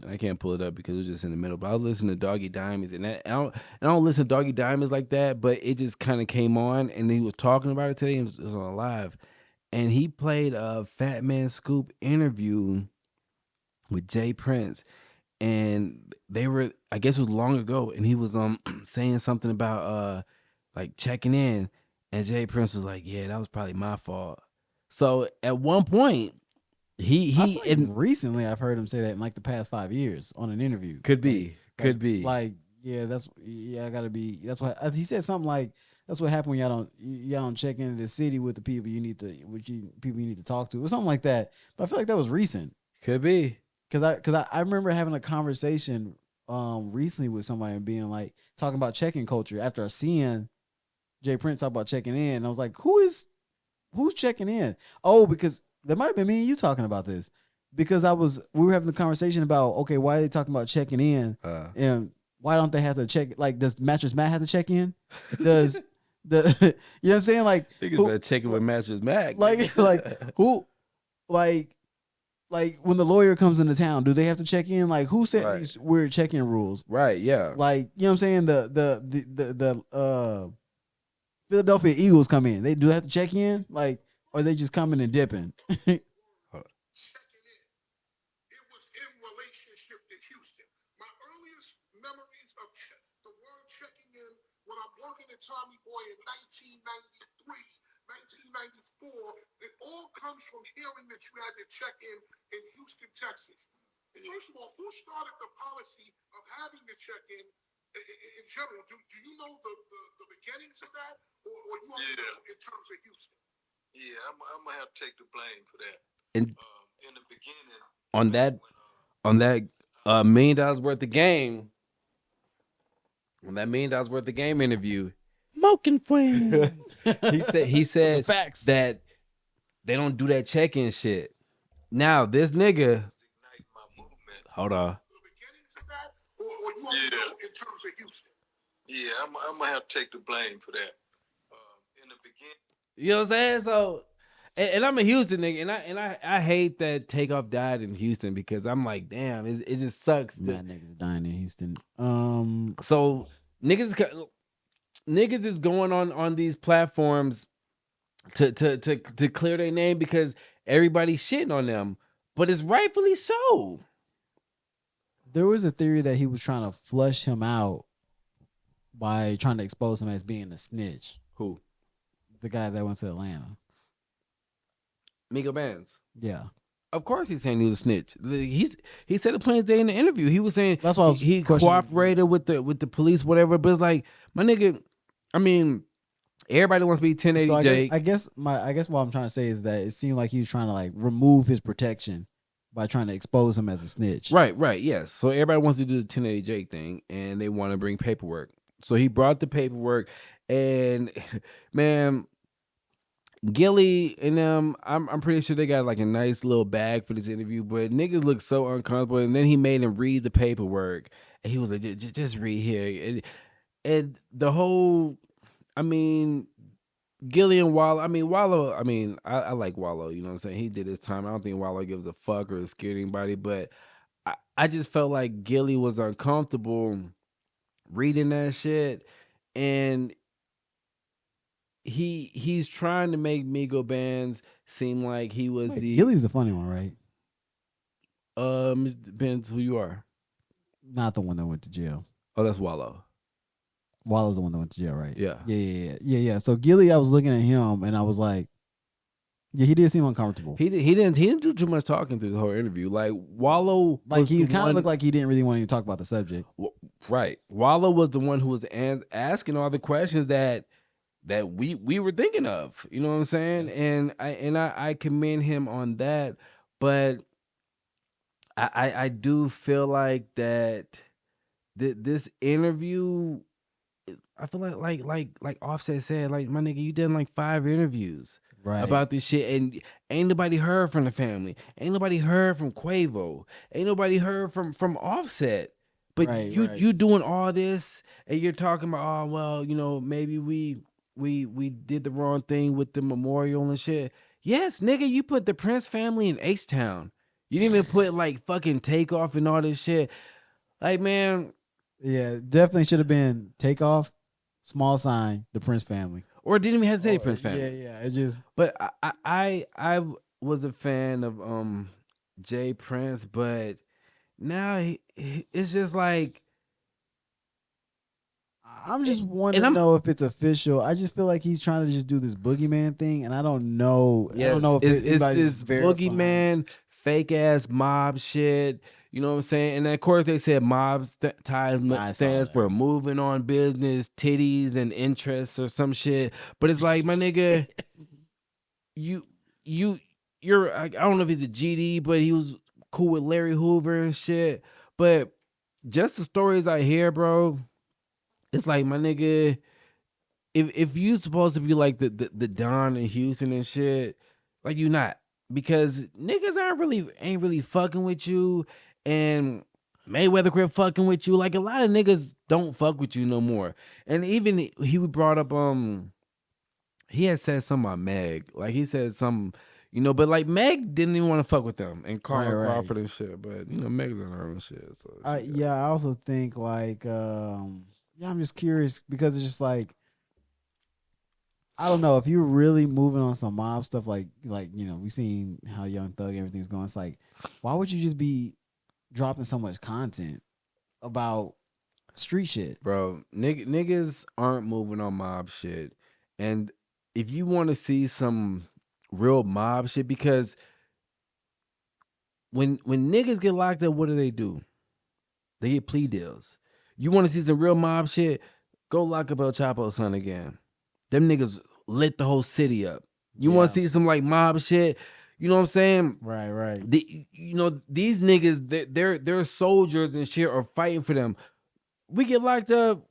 I can't pull it up because it was just in the middle, but I was listening to Doggy Diamonds, and I don't listen to Doggy Diamonds like that, but it just kind of came on, and he was talking about it today. It was on live, and he played a Fat Man Scoop interview with Jay Prince, and they were, I guess it was long ago, and he was saying something about like checking in, and Jay Prince was like, "Yeah, that was probably my fault." So at one point, recently I've heard him say that in like the past 5 years on an interview. Could be. Like, yeah, I gotta be. That's why he said something like, "That's what happened when y'all don't check into the city with the people you need to talk to," or something like that. But I feel like that was recent. Could be. Cause I remember having a conversation recently with somebody and being like talking about check-in culture after seeing Jay Prince talk about checking in. And I was like, who's checking in? Oh, because that might have been me and you talking about this. Because we were having a conversation about, okay, why are they talking about checking in? And why don't they have to check? Like, does Mattress Matt have to check in? Does you know what I'm saying? Like, niggas better check it with Mattress Mac. Like when the lawyer comes into town, do they have to check in? Like, who set these weird check-in rules? Right, yeah. Like, you know what I'm saying? The Philadelphia Eagles come in. Do they have to check in? Like, or they just coming and dipping? Checking in. It was in relationship to Houston. My earliest memories of the word checking in when I'm working at Tommy Boy in 1993, 1994, it all comes from hearing that you had to check in Houston, Texas. First of all, who started the policy of having to check in general? Do you know the beginnings of that, or you only know in terms of Houston? Yeah, I'm gonna have to take the blame for that. And in the beginning, on that $1 million worth of game, on that $1 million worth of game interview, Moke and friend, he said facts that they don't do that check-in shit. Now this nigga, hold on. The beginnings of that, or you only know in terms of Houston? Yeah, I'm gonna have to take the blame for that. In the beginning, you know what I'm saying? So, and I'm a Houston nigga, and I hate that Takeoff died in Houston because I'm like, damn, it just sucks. Mad niggas dying in Houston. So niggas is going on these platforms to clear their name because everybody's shitting on them, but it's rightfully so. There was a theory that he was trying to flush him out by trying to expose him as being a snitch. Who? The guy that went to Atlanta. Miko Bands. Yeah. Of course, he's saying he was a snitch. He said it plain as day in the interview. He was saying That's why I was he questioning- cooperated with the police, whatever. But it's like, my nigga, I mean, everybody wants to be 1080 So Jake. I guess what I'm trying to say is that it seemed like he was trying to like remove his protection by trying to expose him as a snitch. Right, yes. So everybody wants to do the 1080 Jake thing, and they want to bring paperwork. So he brought the paperwork, and man, Gilly and them, I'm pretty sure they got like a nice little bag for this interview, but niggas look so uncomfortable. And then he made him read the paperwork, and he was like, just read here. And the whole, I mean, Gilly and Wallow, I like Wallow, you know what I'm saying? He did his time. I don't think Wallow gives a fuck or is scared of anybody, but I just felt like Gilly was uncomfortable reading that shit. And he's trying to make Migo Bands seem like he was Wait, Gilly's the funny one, right? Depends who you are. Not the one that went to jail. Oh, that's Wallow. Wallow's the one that went to jail, right? Yeah. Yeah. So Gilly, I was looking at him and I was like, yeah, he did seem uncomfortable. He didn't do too much talking through the whole interview. Like Wallow, like he kind of looked like he didn't really want to talk about the subject. Right. Wallow was the one who was asking all the questions that we were thinking of. You know what I'm saying? And I commend him on that. But I do feel like that this interview, I feel like Offset said, like, my nigga, you done like 5 interviews about this shit, and ain't nobody heard from the family, ain't nobody heard from Quavo, ain't nobody heard from Offset. But you doing all this, and you're talking about, oh well, you know, maybe we did the wrong thing with the memorial and shit. Yes, nigga, you put the Prince family in H-Town. You didn't even put like fucking Takeoff and all this shit. Like, man. Yeah, definitely should have been Takeoff, small sign, the Prince family. Or didn't even have to say Prince family. Yeah. It just. But I was a fan of Jay Prince, but now it's just like, I'm just wanting to know if it's official. I just feel like he's trying to just do this boogeyman thing, and I don't know. Yes, I don't know if it's anybody's this boogeyman, fake ass mob shit. You know what I'm saying? And of course they said mob ties stands for moving on business, titties, and interests or some shit. But it's like, my nigga, you're I don't know if he's a GD, but he was cool with Larry Hoover and shit. But just the stories I hear, bro, it's like, my nigga, if you supposed to be like the Don in Houston and shit, like, you not, because niggas ain't really fucking with you, and Mayweather quit fucking with you. Like, a lot of niggas don't fuck with you no more. And even he brought up he had said something about Meg. Like, he said something, you know, but like Meg didn't even want to fuck with them and Carl Crawford and shit. But you know, Meg's on her own shit. So yeah, I also think like I'm just curious because it's just like, I don't know if you're really moving on some mob stuff, like you know, we've seen how Young Thug everything's going. It's like, why would you just be dropping so much content about street shit, bro? Niggas aren't moving on mob shit, and if you want to see some real mob shit, because when niggas get locked up, what do? They get plea deals. You want to see some real mob shit? Go lock up El Chapo's son again. Them niggas lit the whole city up. You want to see some like mob shit? You know what I'm saying? Right. You know, these niggas, they're soldiers and shit, are fighting for them. We get locked up,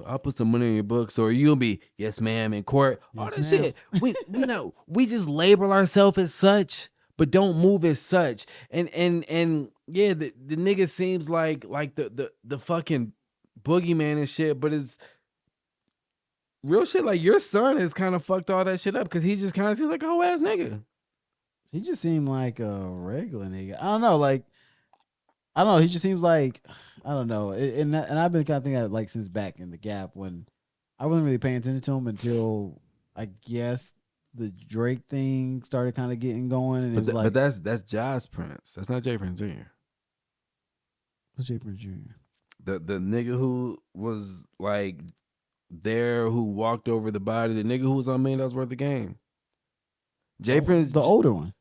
I'll put some money in your books, or you'll be, yes ma'am, in court. All that shit. We know. We just label ourselves as such, but don't move as such. And yeah, the nigga seems like the fucking boogeyman and shit, but it's real shit. Like, your son has kind of fucked all that shit up, because he just kind of seems like a whole ass nigga. He just seemed like a regular nigga. I don't know, like, I don't know. He just seems like, I don't know. And I've been kind of thinking like since back in the Gap, when I wasn't really paying attention to him until I guess the Drake thing started kind of getting going. And it was like, but that's Jazz Prince. That's not J Prince Jr. What's J Prince Jr.? The nigga who was like there, who walked over the body, the nigga who was on $1 Million Worth of Game. Jay Prince, the older one.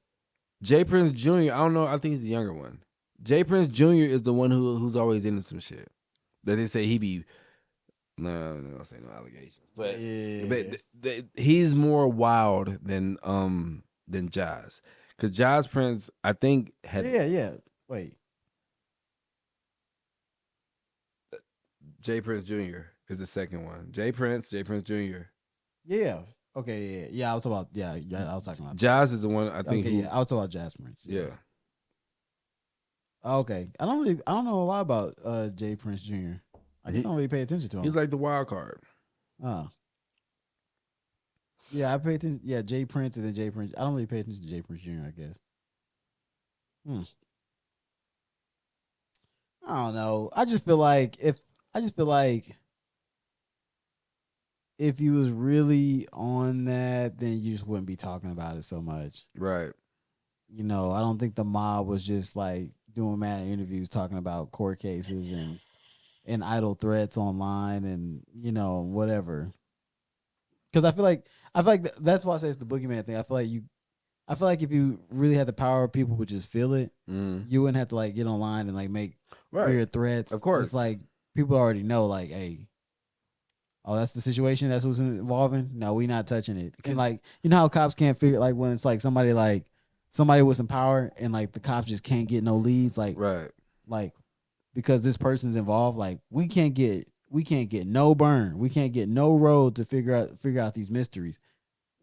Jay Prince Jr. I don't know. I think he's the younger one. Jay Prince Jr. is the one who's always into some shit that they say he be. No, don't say no allegations. But he's more wild than Jazz, because Jazz Prince, I think, had Wait, Jay Prince Jr. is the second one. Jay Prince Jr. yeah, okay, yeah. I was talking about I was talking about Jazz is the one I think. Okay, I was talking about Jazz Prince. Yeah. Okay, I don't know a lot about Jay Prince Jr. I just don't really pay attention to him. He's like the wild card. Oh. Yeah, I pay attention. Yeah, Jay Prince and then Jay Prince. I don't really pay attention to Jay Prince Jr., I guess. I don't know. I just feel like if you was really on that, then you just wouldn't be talking about it so much. Right. You know, I don't think the mob was just like doing mad interviews talking about court cases and idle threats online and, you know, whatever. Because I feel like that's why I say it's the boogeyman thing. I feel like if you really had the power, people would just feel it. You wouldn't have to like get online and like make weird threats. Of course, it's like people already know. Like, hey, oh, that's the situation. That's what's involving. No, we not touching it. And like, you know how cops can't figure like when it's like somebody with some power and like the cops just can't get no leads. Like, like because this person's involved. Like, we can't get no burn. We can't get no road to figure out these mysteries.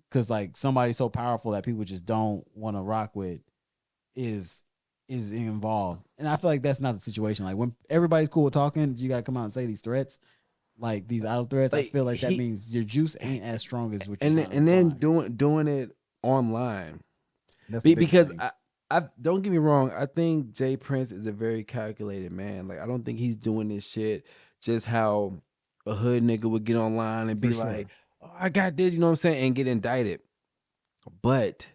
Because like somebody so powerful that people just don't want to rock with is involved, and I feel like that's not the situation. Like when everybody's cool with talking, you gotta come out and say these threats, like these idle threats. Like, I feel like that means your juice ain't as strong as what. And then doing it online, because I don't get me wrong. I think Jay Prince is a very calculated man. Like I don't think he's doing this shit just how a hood nigga would get online and be like, oh, I got this, you know what I'm saying, and get indicted. But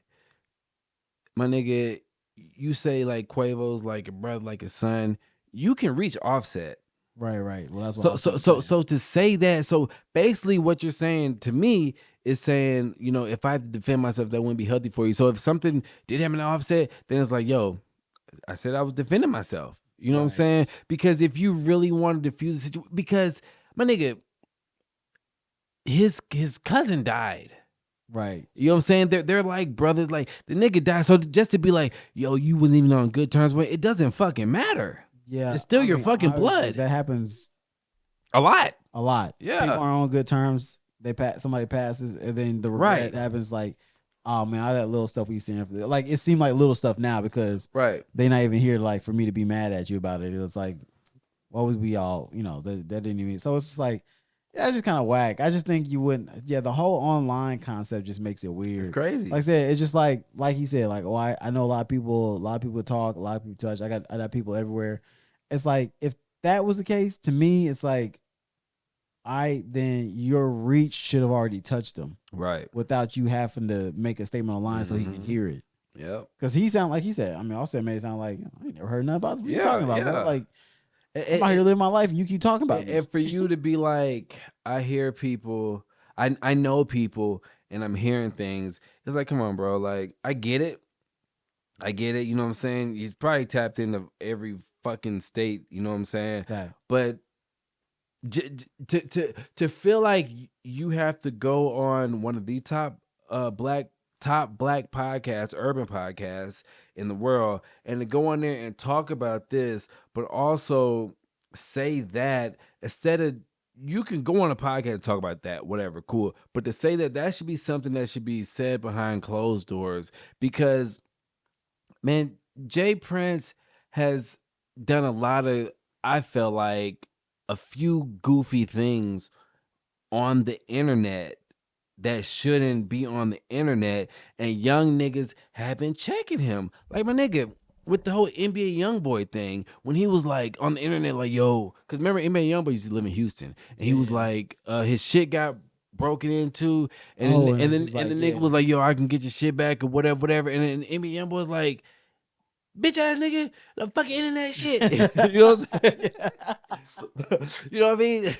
my nigga, you say like Quavo's like a brother, like a son, you can reach Offset. Right. Well, that's what so to say that, so basically what you're saying to me is saying, you know, if I have to defend myself, that wouldn't be healthy for you. So if something did happen to Offset, then it's like, yo, I said I was defending myself. You know what I'm saying? Because if you really want to defuse the situation, because my nigga, his cousin died. Right. You know what I'm saying? They're like brothers. Like the nigga died. So just to be like, yo, you wasn't even on good terms with it doesn't fucking matter. Yeah. It's still your fucking blood. That happens a lot. Yeah. People are on good terms. Somebody passes, and then the regret happens. Like, oh man, all that little stuff we stand for. Like it seemed like little stuff now because they not even here like for me to be mad at you about it. It was like, what was we all, you know, that didn't even. So it's just like, yeah, it's just kind of whack. I just think you wouldn't. Yeah, the whole online concept just makes it weird. It's crazy. Like I said, it's just like he said, like, oh, I know a lot of people talk, a lot of people touch. I got people everywhere. It's like if that was the case, to me, it's like, then your reach should have already touched them, right? Without you having to make a statement online so he can hear it. Yep. Because he sound like he said. I mean, Offset made it sound like I ain't never heard nothing about what you talking about. Bro. Like, I'm out here living my life, and you keep talking about me. And for you to be like, I hear people, I know people, and I'm hearing things. It's like, come on, bro. Like, I get it. You know what I'm saying? He's probably tapped into every fucking state. You know what I'm saying? Okay. But to feel like you have to go on one of the top black podcasts, urban podcasts in the world, and to go on there and talk about this, but also say that instead of, you can go on a podcast and talk about that, whatever, cool, but to say that should be something that should be said behind closed doors, because man, Jay Prince has done a lot of, I feel like, a few goofy things on the internet that shouldn't be on the internet, and young niggas have been checking him. Like my nigga, with the whole NBA YoungBoy thing, when he was like on the internet, like, yo, because remember NBA YoungBoy used to live in Houston, and he was like, his shit got broken into, and then the nigga was like, yo, I can get your shit back or whatever, and then NBA YoungBoy was like, bitch ass nigga, the fucking internet shit. You know what I'm saying? You know what I mean?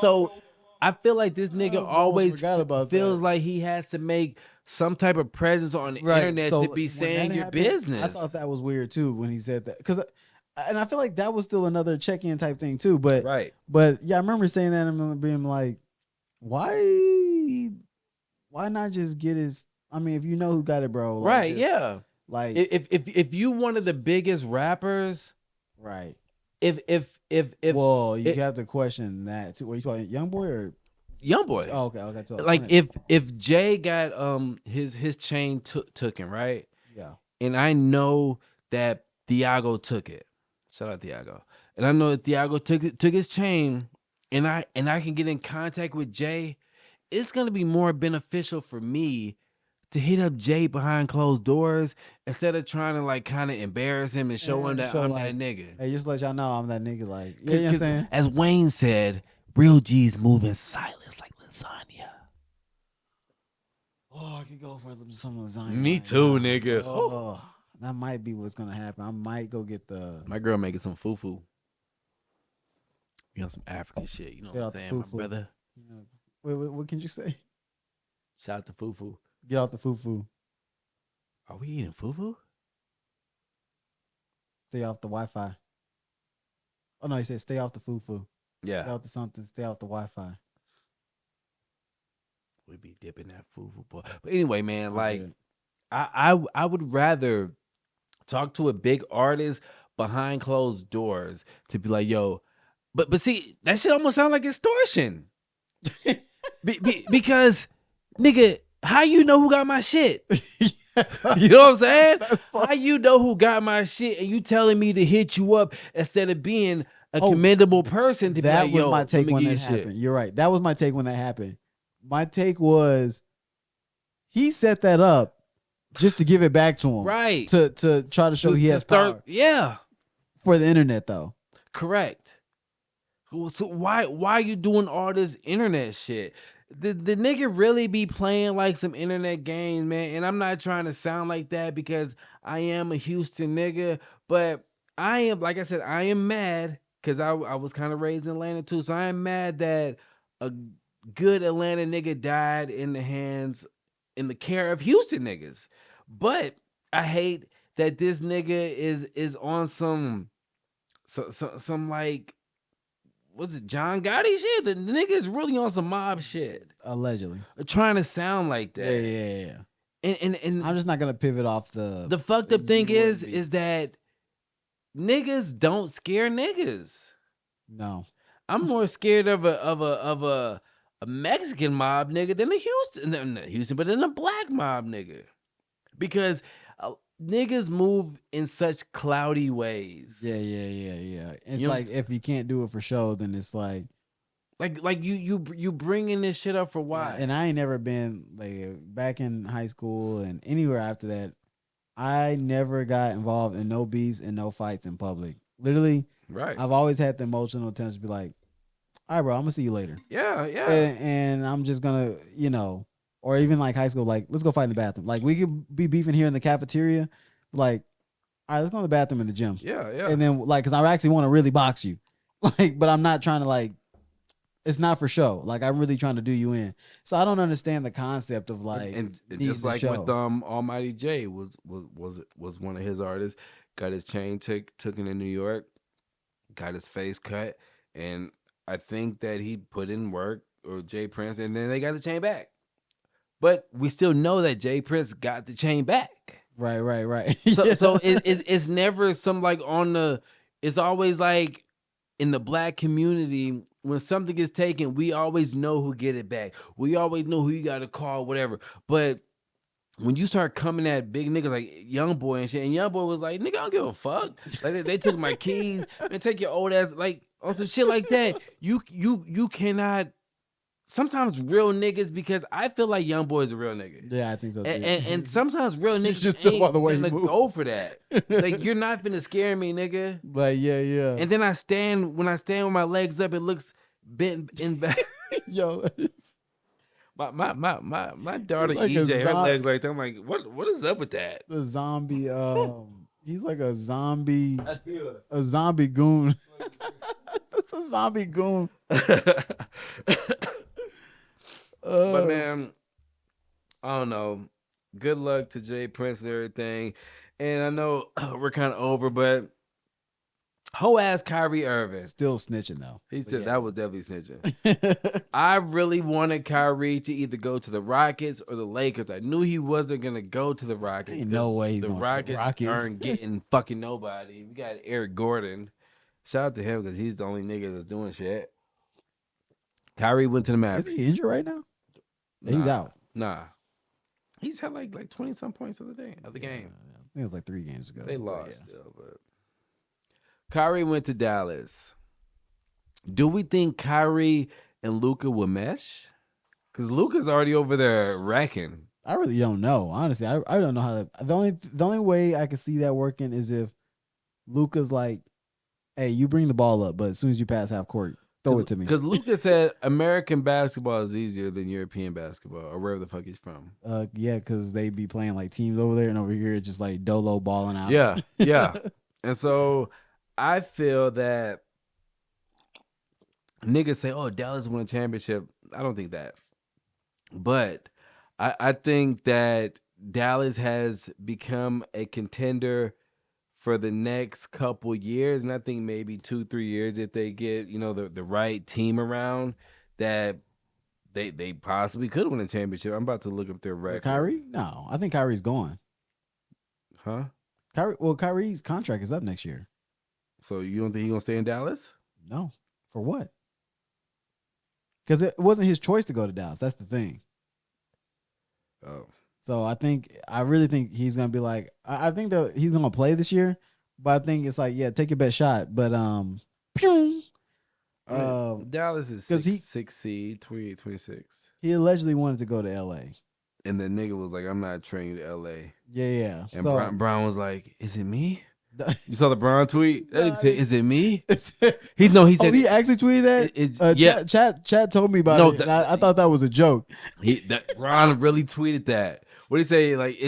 So I feel like this nigga almost always forgot about feels that. like he has to make some type of presence on the internet So to be when saying that your happened, business. I thought that was weird too when he said that and I feel like that was still another check-in type thing too. But Right. but yeah, I remember saying that and being like, why not just get his? I mean, if you know who got it, bro, like, Right, just, yeah. like If you one of the biggest rappers, right. if Well, you it- have to question that too. What you calling Young Boy or Youngboy, oh, okay, so like Prince. if Jay got his chain tooken, right, Yeah, and I know that Thiago took it. Shout out Thiago. And I know that Thiago took his chain, and I can get in contact with Jay. It's gonna be more beneficial for me to hit up Jay behind closed doors instead of trying to like kind of embarrass him and show him that I'm like, that nigga. hey, just to let y'all know I'm that nigga. Like, yeah, you know what I'm Because saying? as Wayne said, real G's move in silence like lasagna. Oh, I could go for some lasagna. Me right too, now. nigga. Oh, that might be what's gonna happen. I might go get the My girl making some fufu. You know, some African shit. You know Get what out I'm the saying, my fufu. brother? Wait, what can you say? Shout out to fufu. Get off the fufu. Are we eating fufu? Stay off the Wi-Fi. Oh no, he said stay off the fufu. Stay Yeah. off the something. Stay off the Wi-Fi. We be dipping that fufu, boy. But anyway, man, I like bet. I would rather talk to a big artist behind closed doors to be like, yo, but see, that shit almost sound like extortion. Because nigga, how you know who got my shit? You know what I'm saying? How you know who got my shit and you telling me to hit you up instead of being a commendable person to be That like, was yo, my let take me when get that your shit. happened. You're right. That was my take when that happened. My take was he set that up just to give it back to him. Right. To try to show he has power. Yeah. For the internet though. Correct. So why are you doing all this internet shit? The nigga really be playing like some internet games, man. And I'm not trying to sound like that because I am a Houston nigga, but I am, like I said, I am mad because I was kind of raised in Atlanta too. So I am mad that a good Atlanta nigga died in the care of Houston niggas. But I hate that this nigga is on some like, what's it, John Gotti shit? The nigga is really on some mob shit. Allegedly. Trying to sound like that. Yeah. And I'm just not gonna pivot off the fucked up thing is UNB. that niggas don't scare niggas. No. I'm more scared of a Mexican mob nigga than not Houston, but than a black mob nigga. Because niggas move in such cloudy ways. Yeah. It's You know like if you can't do it for show, then it's like you bringing this shit up for why? And I ain't never been like back in high school and anywhere after that. I never got involved in no beefs and no fights in public. Literally, Right. I've always had the emotional tension to be like, all right, bro, I'm gonna see you later. Yeah. And I'm just gonna, or even like high school, like, let's go fight in the bathroom. Like, we could be beefing here in the cafeteria. Like, all right, let's go to the bathroom in the gym. Yeah. And then, like, because I actually want to really box you. Like, but I'm not trying to, like, it's not for show. Like, I'm really trying to do you in. So I don't understand the concept of, like, and needs just to like show. with Almighty J was one of his artists, got his chain took in New York, got his face cut, and I think that he put in work, or Jay Prince, and then they got the chain back. But we still know that Jay Prince got the chain back. Right. So it's never some like on the. It's always like in the black community, when something is taken, we always know who get it back. We always know who you got to call, whatever. But when you start coming at big niggas like Young Boy and shit, and Young Boy was like, nigga, I don't give a fuck. Like they took my keys, they take your old ass, like on some shit like that. You cannot. Sometimes real niggas, because I feel like Young Boy is a real nigga. Yeah, I think so too. And sometimes real niggas just tell by the way gonna you move. go for that. Like, you're not finna scare me, nigga. But yeah. And then when I stand with my legs up, it looks bent in back. Yo, My daughter like a EJ, her zo- legs like that. I'm like, what is up with that? the zombie. He's like a zombie goon. That's a zombie goon. But man, I don't know. Good luck to Jay Prince and everything. And I know we're kind of over, but whole ass Kyrie Irving. Still snitching though. He But said yeah. that was definitely snitching. I really wanted Kyrie to either go to the Rockets or the Lakers. I knew he wasn't gonna go to the Rockets. Ain't no way he's the going to the Rockets Rockets. aren't getting fucking nobody. We got Eric Gordon. Shout out to him because he's the only nigga that's doing shit. Kyrie went to the Is Mavericks. he injured right now? He's out. Nah. He's had like 20 some points of the game. I think it was like 3 games ago. They but lost yeah. still, but Kyrie went to Dallas. Do we think Kyrie and Luka will mesh? Because Luka's already over there wrecking. I really don't know. Honestly, I don't know how that, the only way I can see that working is if Luka's like, hey, you bring the ball up, but as soon as you pass half court, throw it to me. Because Luka said American basketball is easier than European basketball or wherever the fuck he's from. Yeah, because they be playing like teams over there, and over here it's just like dolo balling out. Yeah. And so I feel that niggas say, oh, Dallas won a championship. I don't think that. But I think that Dallas has become a contender for the next couple years. And I think maybe 2-3 years if they get, the right team around, that they possibly could win a championship. I'm about to look up their record. Kyrie? No, I think Kyrie's gone. Huh? Kyrie's contract is up next year. So you don't think he's going to stay in Dallas? No. For what? Because it wasn't his choice to go to Dallas. That's the thing. Oh. So I really think he's gonna be like, I think that he's gonna play this year, but I think it's like, yeah, take your best shot. But Dallas is 6 seed, 28, 26. He allegedly wanted to go to LA. And the nigga was like, I'm not trading you to LA. Yeah. And so, Brown was like, is it me? You saw the Brown tweet? That nigga said, is it me? He said, he actually tweeted that? Yeah. Chat told me about it, and I thought that was a joke. Brown really tweeted that. What did he say? Like,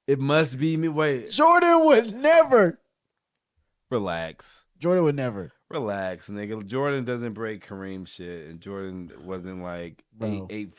it must be me. Wait. Jordan would never. Relax. Jordan would never. Relax, nigga. Jordan doesn't break Kareem shit. And Jordan wasn't like 8 feet